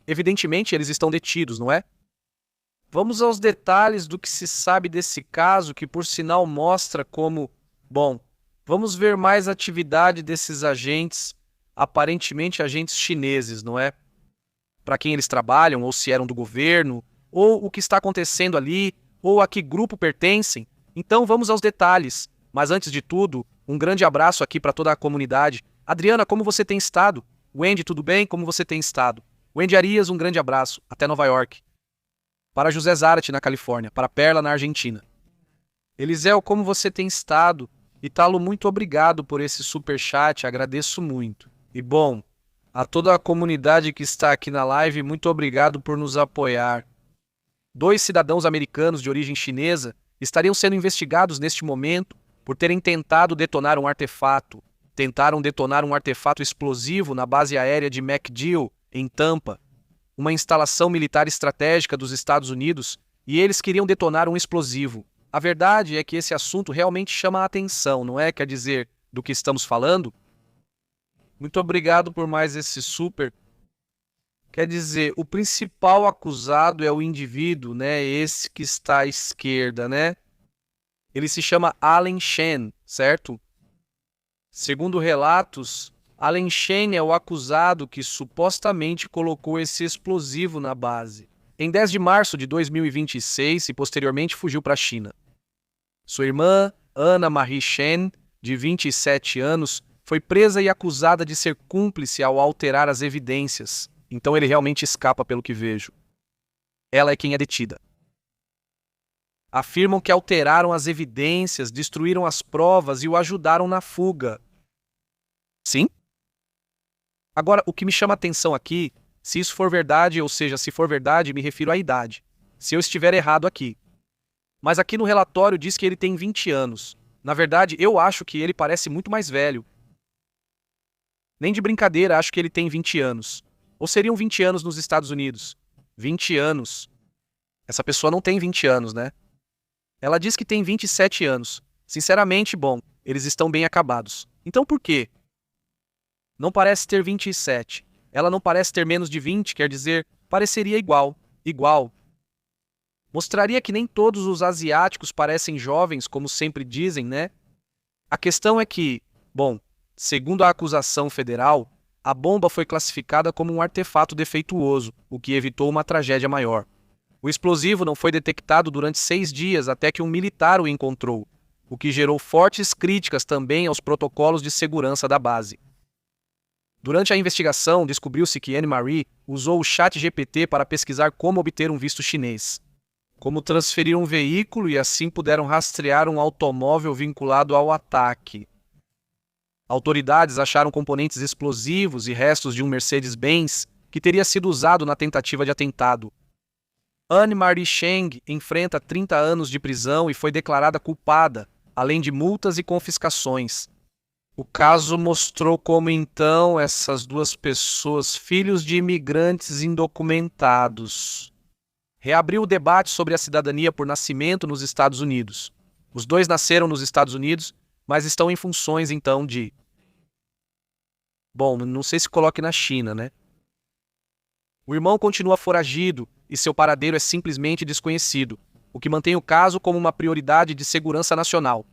Evidentemente, eles estão detidos, não é? Vamos aos detalhes do que se sabe desse caso, que por sinal mostra como... Bom, vamos ver mais atividade desses agentes, aparentemente agentes chineses, não é? Para quem eles trabalham, ou se eram do governo, ou o que está acontecendo ali, ou a que grupo pertencem. Então vamos aos detalhes. Mas antes de tudo, um grande abraço aqui para toda a comunidade. Adriana, como você tem estado? Wendy, tudo bem? Como você tem estado? Wendy Arias, um grande abraço. Até Nova York. Para José Zarate, na Califórnia. Para Perla, na Argentina. Eliseu, como você tem estado? Italo, muito obrigado por esse superchat, agradeço muito. E bom, a toda a comunidade que está aqui na live, muito obrigado por nos apoiar. 2 cidadãos americanos de origem chinesa estariam sendo investigados neste momento por terem tentado detonar um artefato. Tentaram detonar um artefato explosivo na base aérea de MacDill, em Tampa, uma instalação militar estratégica dos Estados Unidos, e eles queriam detonar um explosivo. A verdade é que esse assunto realmente chama a atenção, não é? Quer dizer, do que estamos falando? Muito obrigado por mais esse super. Quer dizer, o principal acusado é o indivíduo, né? Esse que está à esquerda, né? Ele se chama Allen Shen, certo? Segundo relatos, Allen Shen é o acusado que supostamente colocou esse explosivo na base. Em 10 de março de 2026 e posteriormente fugiu para a China. Sua irmã, Anna Marie Shen, de 27 anos, foi presa e acusada de ser cúmplice ao alterar as evidências. Então ele realmente escapa pelo que vejo. Ela é quem é detida. Afirmam que alteraram as evidências, destruíram as provas e o ajudaram na fuga. Sim? Agora, o que me chama a atenção aqui, se isso for verdade, ou seja, se for verdade, me refiro à idade. Se eu estiver errado aqui. Mas aqui no relatório diz que ele tem 20 anos. Na verdade, eu acho que ele parece muito mais velho. Nem de brincadeira acho que ele tem 20 anos. Ou seriam 20 anos nos Estados Unidos? 20 anos. Essa pessoa não tem 20 anos, né? Ela diz que tem 27 anos. Sinceramente, bom, eles estão bem acabados. Então por quê? Não parece ter 27. Ela não parece ter menos de 20, quer dizer, pareceria igual. Igual. Mostraria que nem todos os asiáticos parecem jovens, como sempre dizem, né? A questão é que, bom, segundo a acusação federal, a bomba foi classificada como um artefato defeituoso, o que evitou uma tragédia maior. O explosivo não foi detectado durante 6 dias até que um militar o encontrou, o que gerou fortes críticas também aos protocolos de segurança da base. Durante a investigação, descobriu-se que Anne-Marie usou o ChatGPT para pesquisar como obter um visto chinês, como transferir um veículo e assim puderam rastrear um automóvel vinculado ao ataque. Autoridades acharam componentes explosivos e restos de um Mercedes-Benz que teria sido usado na tentativa de atentado. Anne-Marie Cheng enfrenta 30 anos de prisão e foi declarada culpada, além de multas e confiscações. O caso mostrou como então essas duas pessoas, filhos de imigrantes indocumentados, reabriu o debate sobre a cidadania por nascimento nos Estados Unidos. Os dois nasceram nos Estados Unidos, mas estão em funções então de... Bom, não sei se coloque na China, né? O irmão continua foragido e seu paradeiro é simplesmente desconhecido, o que mantém o caso como uma prioridade de segurança nacional.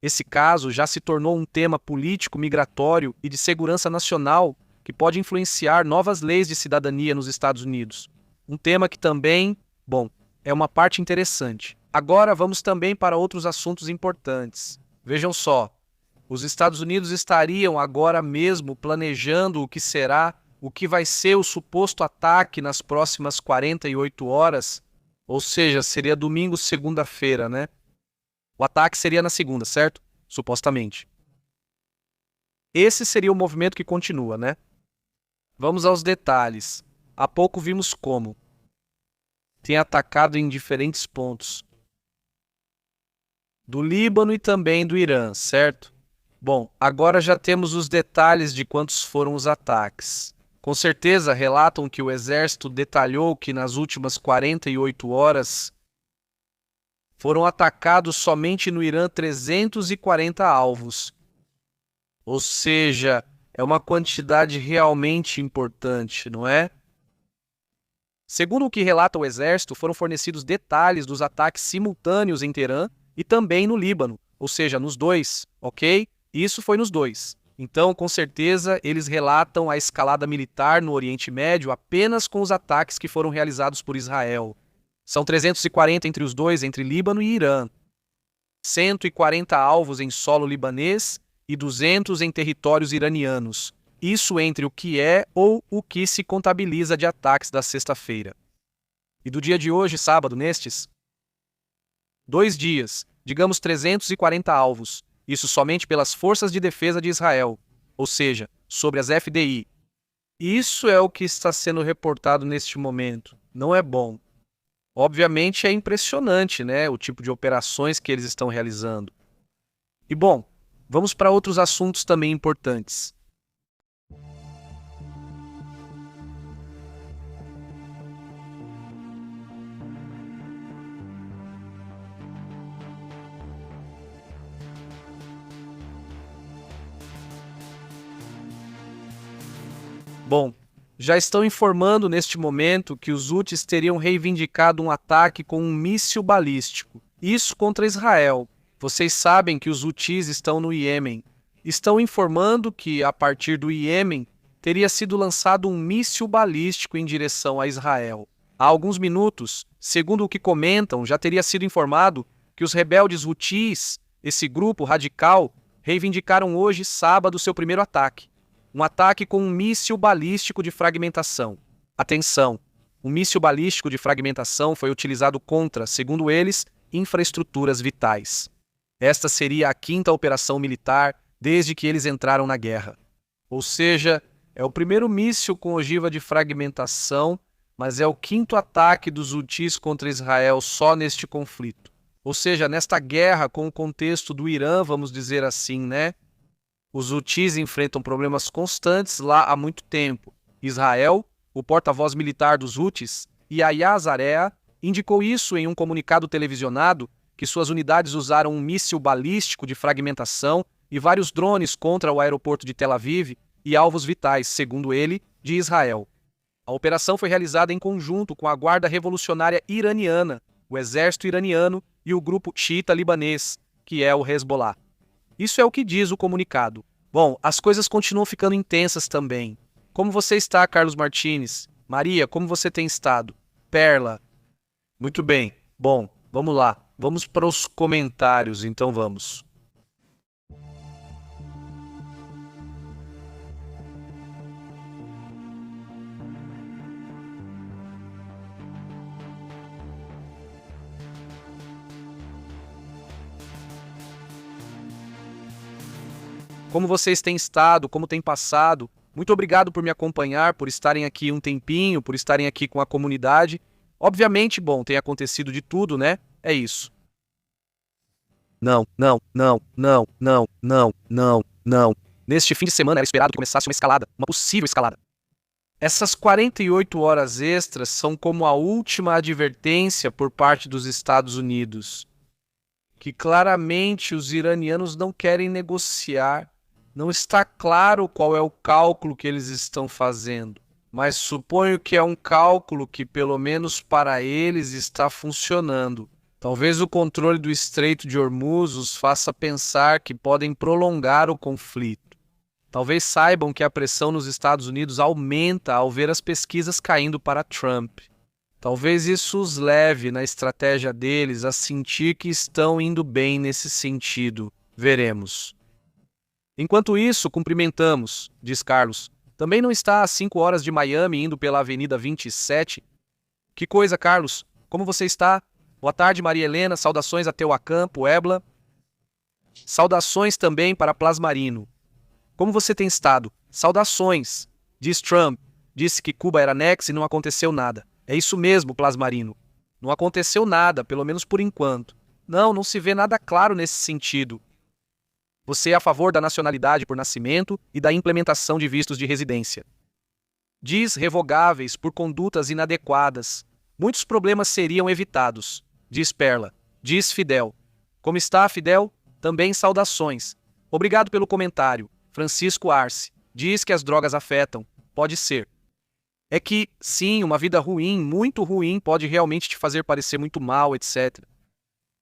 Esse caso já se tornou um tema político migratório e de segurança nacional que pode influenciar novas leis de cidadania nos Estados Unidos. Um tema que também, bom, é uma parte interessante. Agora vamos também para outros assuntos importantes. Vejam só, os Estados Unidos estariam agora mesmo planejando o que vai ser o suposto ataque nas próximas 48 horas, ou seja, seria domingo, segunda-feira, né? O ataque seria na segunda, certo? Supostamente. Esse seria o movimento que continua, né? Vamos aos detalhes. Há pouco vimos como tem atacado em diferentes pontos do Líbano e também do Irã, certo? Bom, agora já temos os detalhes de quantos foram os ataques. Com certeza relatam que o exército detalhou que nas últimas 48 horas foram atacados somente no Irã 340 alvos. Ou seja, é uma quantidade realmente importante, não é? Segundo o que relata o exército, foram fornecidos detalhes dos ataques simultâneos em Teherã e também no Líbano, ou seja, nos dois, ok? Isso foi nos dois. Então, com certeza, eles relatam a escalada militar no Oriente Médio apenas com os ataques que foram realizados por Israel. São 340 entre os dois, entre Líbano e Irã. 140 alvos em solo libanês e 200 em territórios iranianos. Isso entre o que é ou o que se contabiliza de ataques da sexta-feira. E do dia de hoje, sábado, nestes 2 dias, digamos 340 alvos. Isso somente pelas forças de defesa de Israel, ou seja, sobre as FDI. Isso é o que está sendo reportado neste momento. Não é bom. Obviamente é impressionante, né, o tipo de operações que eles estão realizando. E bom, vamos para outros assuntos também importantes. Bom, já estão informando neste momento que os Houthis teriam reivindicado um ataque com um míssil balístico. Isso contra Israel. Vocês sabem que os Houthis estão no Iêmen. Estão informando que, a partir do Iêmen, teria sido lançado um míssil balístico em direção a Israel. Há alguns minutos, segundo o que comentam, já teria sido informado que os rebeldes Houthis, esse grupo radical, reivindicaram hoje, sábado, seu primeiro ataque. Um ataque com um míssil balístico de fragmentação. Atenção! Um míssil balístico de fragmentação foi utilizado contra, segundo eles, infraestruturas vitais. Esta seria a 5ª operação militar desde que eles entraram na guerra. Ou seja, é o primeiro míssil com ogiva de fragmentação, mas é o 5º ataque dos Houthis contra Israel só neste conflito. Ou seja, nesta guerra com o contexto do Irã, vamos dizer assim, né? Os Houthis enfrentam problemas constantes lá há muito tempo. Israel, o porta-voz militar dos Houthis, Yahya Zarea, indicou isso em um comunicado televisionado que suas unidades usaram um míssil balístico de fragmentação e vários drones contra o aeroporto de Tel Aviv e alvos vitais, segundo ele, de Israel. A operação foi realizada em conjunto com a Guarda Revolucionária Iraniana, o Exército Iraniano e o grupo xiita libanês, que é o Hezbollah. Isso é o que diz o comunicado. Bom, as coisas continuam ficando intensas também. Como você está, Carlos Martins? Maria, como você tem estado? Perla. Muito bem. Bom, vamos lá. Vamos para os comentários, então vamos. Como vocês têm estado, como têm passado? Muito obrigado por me acompanhar, por estarem aqui um tempinho, por estarem aqui com a comunidade. Obviamente, bom, tem acontecido de tudo, né? É isso. Não. Neste fim de semana era esperado que começasse uma escalada, uma possível escalada. Essas 48 horas extras são como a última advertência por parte dos Estados Unidos, que claramente os iranianos não querem negociar. Não está claro qual é o cálculo que eles estão fazendo, mas suponho que é um cálculo que, pelo menos para eles, está funcionando. Talvez o controle do Estreito de Hormuz os faça pensar que podem prolongar o conflito. Talvez saibam que a pressão nos Estados Unidos aumenta ao ver as pesquisas caindo para Trump. Talvez isso os leve, na estratégia deles, a sentir que estão indo bem nesse sentido. Veremos. Enquanto isso, cumprimentamos, diz Carlos. Também não está às 5 horas de Miami indo pela Avenida 27? Que coisa, Carlos. Como você está? Boa tarde, Maria Helena. Saudações a Tehuacán, Puebla. Saudações também para Plasmarino. Como você tem estado? Saudações. Diz Trump. Disse que Cuba era anexo e não aconteceu nada. É isso mesmo, Plasmarino. Não aconteceu nada, pelo menos por enquanto. Não se vê nada claro nesse sentido. Você é a favor da nacionalidade por nascimento e da implementação de vistos de residência. Diz revogáveis por condutas inadequadas. Muitos problemas seriam evitados. Diz Perla. Diz Fidel. Como está, Fidel? Também saudações. Obrigado pelo comentário. Francisco Arce. Diz que as drogas afetam. Pode ser. É que, sim, uma vida ruim, muito ruim, pode realmente te fazer parecer muito mal, etc.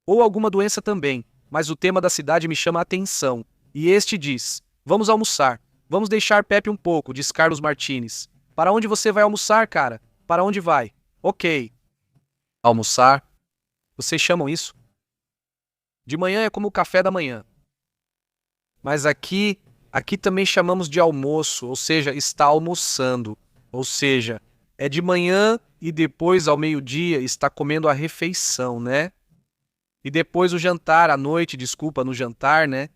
Ou alguma doença também. Mas o tema da cidade me chama a atenção. E este diz: vamos almoçar. Vamos deixar Pepe um pouco, diz Carlos Martins. Para onde você vai almoçar, cara? Para onde vai? Ok. Almoçar? Vocês chamam isso? De manhã é como o café da manhã. Mas aqui também chamamos de almoço, ou seja, está almoçando. Ou seja, é de manhã e depois ao meio-dia está comendo a refeição, né? E depois o jantar, à noite, desculpa, no jantar, né?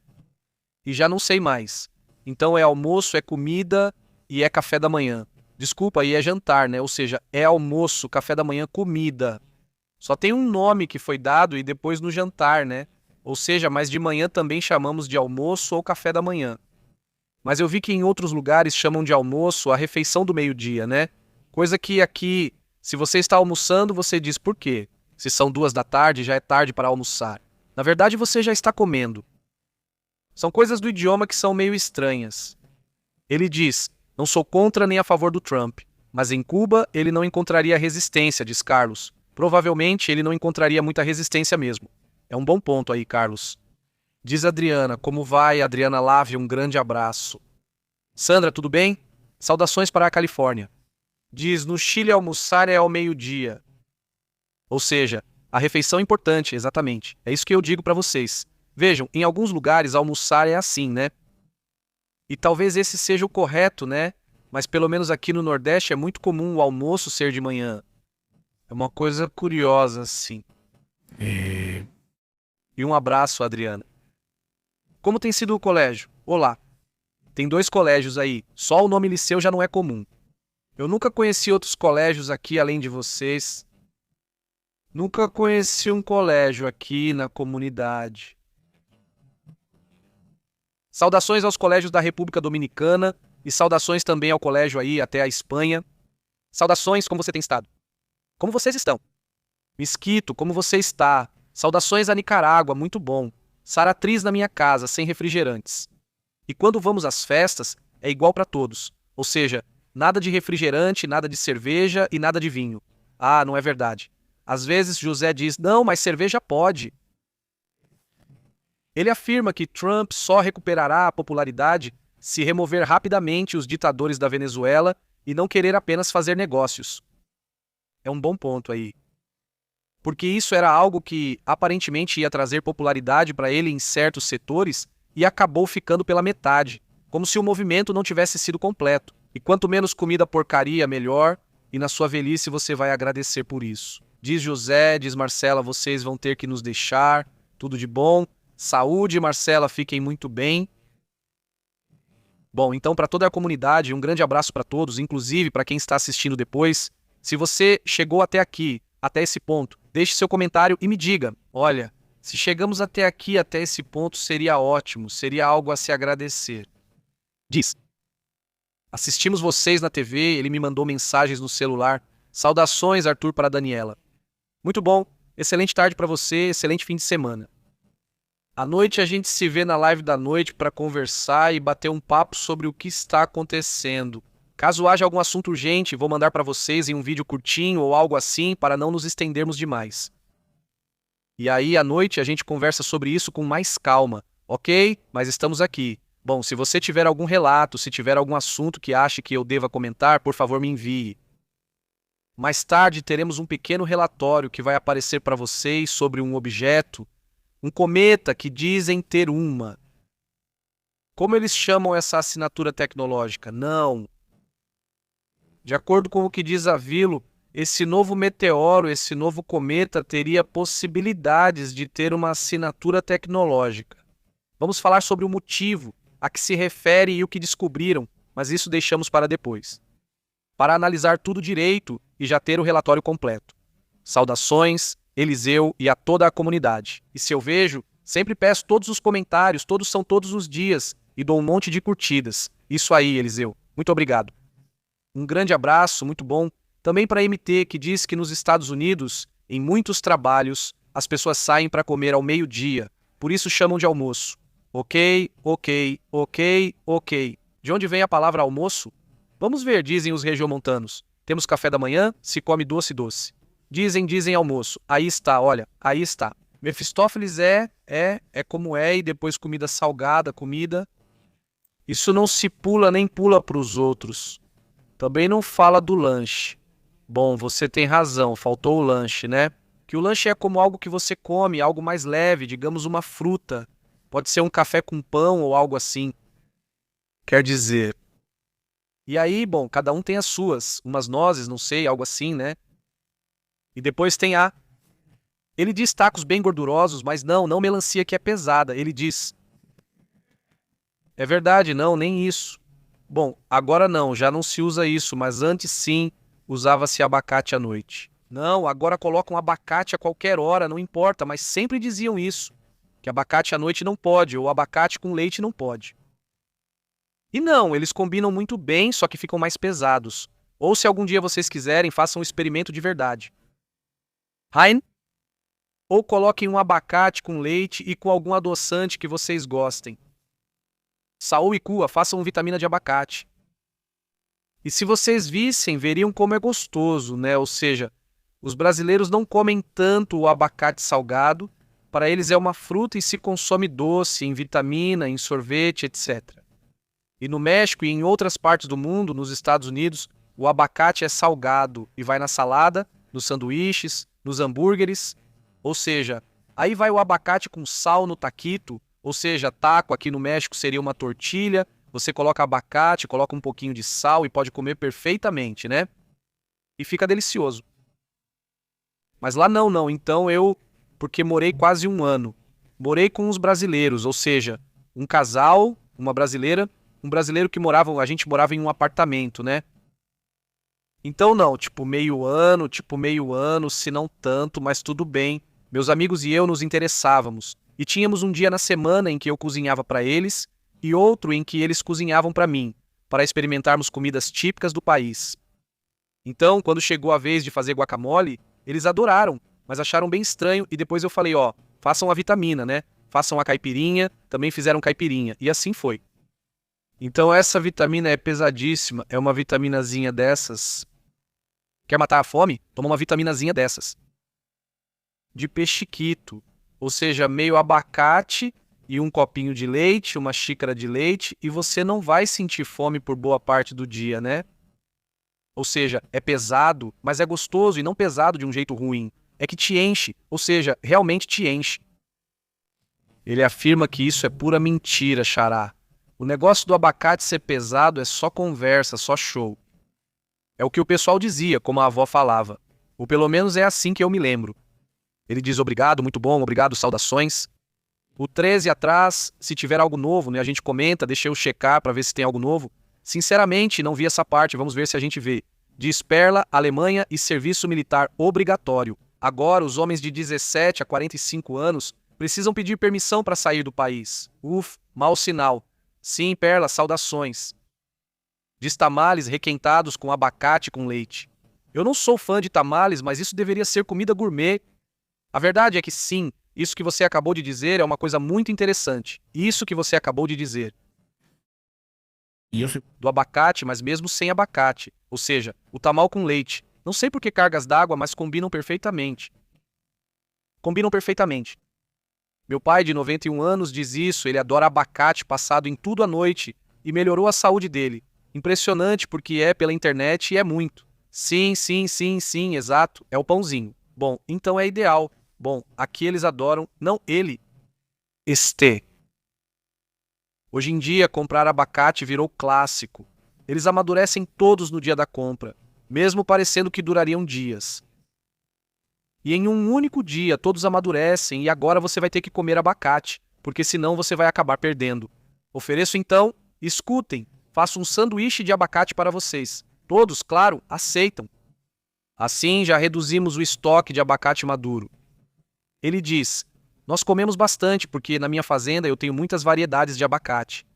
E já não sei mais. Então é almoço, é comida e é café da manhã. Desculpa, e é jantar, né? Ou seja, é almoço, café da manhã, comida. Só tem um nome que foi dado e depois no jantar, né? Ou seja, mas de manhã também chamamos de almoço ou café da manhã. Mas eu vi que em outros lugares chamam de almoço a refeição do meio-dia, né? Coisa que aqui, se você está almoçando, você diz por quê? Se são 2 da tarde, já é tarde para almoçar. Na verdade, você já está comendo. São coisas do idioma que são meio estranhas. Ele diz: não sou contra nem a favor do Trump, mas em Cuba ele não encontraria resistência, diz Carlos. Provavelmente ele não encontraria muita resistência mesmo. É um bom ponto aí, Carlos. Diz Adriana: como vai, Adriana Lave? Um grande abraço. Sandra, tudo bem? Saudações para a Califórnia. Diz: no Chile almoçar é ao meio-dia. Ou seja, a refeição é importante, exatamente. É isso que eu digo para vocês. Vejam, em alguns lugares almoçar é assim, né? E talvez esse seja o correto, né? Mas pelo menos aqui no Nordeste é muito comum o almoço ser de manhã. É uma coisa curiosa, assim. Eh, E um abraço, Adriana. Como tem sido o colégio? Olá. Tem 2 colégios aí. Só o nome Liceu já não é comum. Eu nunca conheci outros colégios aqui além de vocês. Nunca conheci um colégio aqui na comunidade. Saudações aos colégios da República Dominicana e saudações também ao colégio aí até a Espanha. Saudações, como você tem estado? Como vocês estão? Mesquito, como você está? Saudações a Nicarágua, muito bom. Saratriz na minha casa, sem refrigerantes. E quando vamos às festas, é igual para todos. Ou seja, nada de refrigerante, nada de cerveja e nada de vinho. Ah, não é verdade. Às vezes José diz, não, mas cerveja pode. Ele afirma que Trump só recuperará a popularidade se remover rapidamente os ditadores da Venezuela e não querer apenas fazer negócios. É um bom ponto aí. Porque isso era algo que aparentemente ia trazer popularidade para ele em certos setores e acabou ficando pela metade, como se o movimento não tivesse sido completo. E quanto menos comida porcaria, melhor, e na sua velhice você vai agradecer por isso. Diz José, diz Marcela, vocês vão ter que nos deixar, tudo de bom. Saúde, Marcela, fiquem muito bem. Bom, então para toda a comunidade, um grande abraço para todos, inclusive para quem está assistindo depois. Se você chegou até aqui, até esse ponto, deixe seu comentário e me diga, olha, se chegamos até aqui, até esse ponto, seria ótimo, seria algo a se agradecer. Diz. Assistimos vocês na TV, ele me mandou mensagens no celular. Saudações, Arthur, para a Daniela. Muito bom, excelente tarde para você, excelente fim de semana. À noite a gente se vê na live da noite para conversar e bater um papo sobre o que está acontecendo. Caso haja algum assunto urgente, vou mandar para vocês em um vídeo curtinho ou algo assim para não nos estendermos demais. E aí à noite a gente conversa sobre isso com mais calma, ok? Mas estamos aqui. Bom, se você tiver algum relato, se tiver algum assunto que ache que eu deva comentar, por favor me envie. Mais tarde teremos um pequeno relatório que vai aparecer para vocês sobre um objeto, um cometa que dizem ter uma. Como eles chamam essa assinatura tecnológica? Não. De acordo com o que diz a Vilo, esse novo meteoro, esse novo cometa teria possibilidades de ter uma assinatura tecnológica. Vamos falar sobre o motivo, a que se refere e o que descobriram, mas isso deixamos para depois. Para analisar tudo direito e já ter o relatório completo. Saudações, Eliseu e a toda a comunidade. E se eu vejo, sempre peço todos os comentários, todos são todos os dias, e dou um monte de curtidas. Isso aí, Eliseu. Muito obrigado. Um grande abraço, muito bom. Também para a MT, que diz que nos Estados Unidos, em muitos trabalhos, as pessoas saem para comer ao meio-dia, por isso chamam de almoço. Ok. De onde vem a palavra almoço? Vamos ver, dizem os regiomontanos. Temos café da manhã, se come doce. Dizem almoço. Aí está, olha, aí está. Mefistófeles é como é, e depois comida salgada, comida. Isso não se pula nem pula para os outros. Também não fala do lanche. Bom, você tem razão, faltou o lanche, né? Que o lanche é como algo que você come, algo mais leve, digamos uma fruta. Pode ser um café com pão ou algo assim. Quer dizer... E aí, bom, cada um tem as suas, umas nozes, não sei, algo assim, né? E depois tem a... Ele diz tacos bem gordurosos, mas não melancia que é pesada. Ele diz... É verdade, não, nem isso. Bom, agora não, já não se usa isso, mas antes sim, usava-se abacate à noite. Não, agora colocam abacate a qualquer hora, não importa, mas sempre diziam isso. Que abacate à noite não pode, ou abacate com leite não pode. E não, eles combinam muito bem, só que ficam mais pesados. Ou se algum dia vocês quiserem, façam um experimento de verdade. Hein? Ou coloquem um abacate com leite e com algum adoçante que vocês gostem. Saul e Kua, façam vitamina de abacate. E se vocês vissem, veriam como é gostoso, né? Ou seja, os brasileiros não comem tanto o abacate salgado, para eles é uma fruta e se consome doce, em vitamina, em sorvete, etc. E no México e em outras partes do mundo, nos Estados Unidos, o abacate é salgado e vai na salada, nos sanduíches, nos hambúrgueres. Ou seja, aí vai o abacate com sal no taquito, ou seja, taco aqui no México seria uma tortilha, você coloca abacate, coloca um pouquinho de sal e pode comer perfeitamente, né? E fica delicioso. Mas lá não. Então porque morei quase um ano, morei com os brasileiros, ou seja, um casal, uma brasileira, um brasileiro que a gente morava em um apartamento, né? Então não, tipo meio ano, se não tanto, mas tudo bem. Meus amigos e eu nos interessávamos. E tínhamos um dia na semana em que eu cozinhava para eles e outro em que eles cozinhavam para mim, para experimentarmos comidas típicas do país. Então, quando chegou a vez de fazer guacamole, eles adoraram, mas acharam bem estranho e depois eu falei, ó, façam a vitamina, né? Façam a caipirinha, também fizeram caipirinha. E assim foi. Então essa vitamina é pesadíssima, é uma vitaminazinha dessas. Quer matar a fome? Toma uma vitaminazinha dessas. De peixiquito, ou seja, meio abacate e um copinho de leite, uma xícara de leite, e você não vai sentir fome por boa parte do dia, né? Ou seja, é pesado, mas é gostoso e não pesado de um jeito ruim. É que te enche, ou seja, realmente te enche. Ele afirma que isso é pura mentira, xará. O negócio do abacate ser pesado é só conversa, só show. É o que o pessoal dizia, como a avó falava. Ou pelo menos é assim que eu me lembro. Ele diz obrigado, muito bom, obrigado, saudações. O 13 atrás, se tiver algo novo, né, a gente comenta, deixa eu checar para ver se tem algo novo. Sinceramente, não vi essa parte, vamos ver se a gente vê. Diz Perla, Alemanha e serviço militar obrigatório. Agora, os homens de 17 a 45 anos precisam pedir permissão para sair do país. Mau sinal. Sim, Perla, saudações. Diz tamales requentados com abacate com leite. Eu não sou fã de tamales, mas isso deveria ser comida gourmet. A verdade é que sim, isso que você acabou de dizer é uma coisa muito interessante. Isso que você acabou de dizer. Do abacate, mas mesmo sem abacate. Ou seja, o tamal com leite. Não sei por que cargas d'água, mas combinam perfeitamente. Combinam perfeitamente. Meu pai, de 91 anos, diz isso, ele adora abacate passado em tudo à noite e melhorou a saúde dele. Impressionante porque é pela internet e é muito. Sim, exato, é o pãozinho. Bom, então é ideal. Bom, aqui eles adoram, não ele. Hoje em dia, comprar abacate virou clássico. Eles amadurecem todos no dia da compra, mesmo parecendo que durariam dias. E em um único dia, todos amadurecem e agora você vai ter que comer abacate, porque senão você vai acabar perdendo. Ofereço então, escutem, faço um sanduíche de abacate para vocês. Todos, claro, aceitam. Assim, já reduzimos o estoque de abacate maduro. Ele diz, nós comemos bastante, porque na minha fazenda eu tenho muitas variedades de abacate.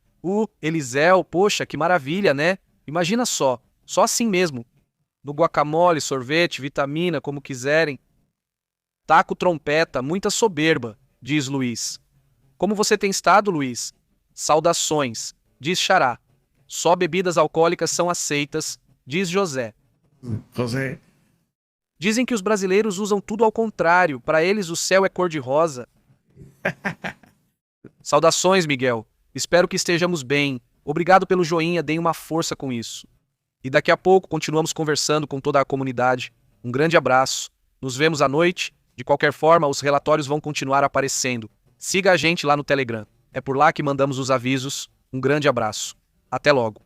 Elisel, poxa, que maravilha, né? Imagina só assim mesmo. No guacamole, sorvete, vitamina, como quiserem. Taco trompeta, muita soberba, diz Luiz. Como você tem estado, Luiz? Saudações, diz Xará. Só bebidas alcoólicas são aceitas, diz José. José. Dizem que os brasileiros usam tudo ao contrário, para eles o céu é cor-de-rosa. Saudações, Miguel. Espero que estejamos bem. Obrigado pelo joinha, deem uma força com isso. E daqui a pouco continuamos conversando com toda a comunidade. Um grande abraço. Nos vemos à noite. De qualquer forma, os relatórios vão continuar aparecendo. Siga a gente lá no Telegram. É por lá que mandamos os avisos. Um grande abraço. Até logo.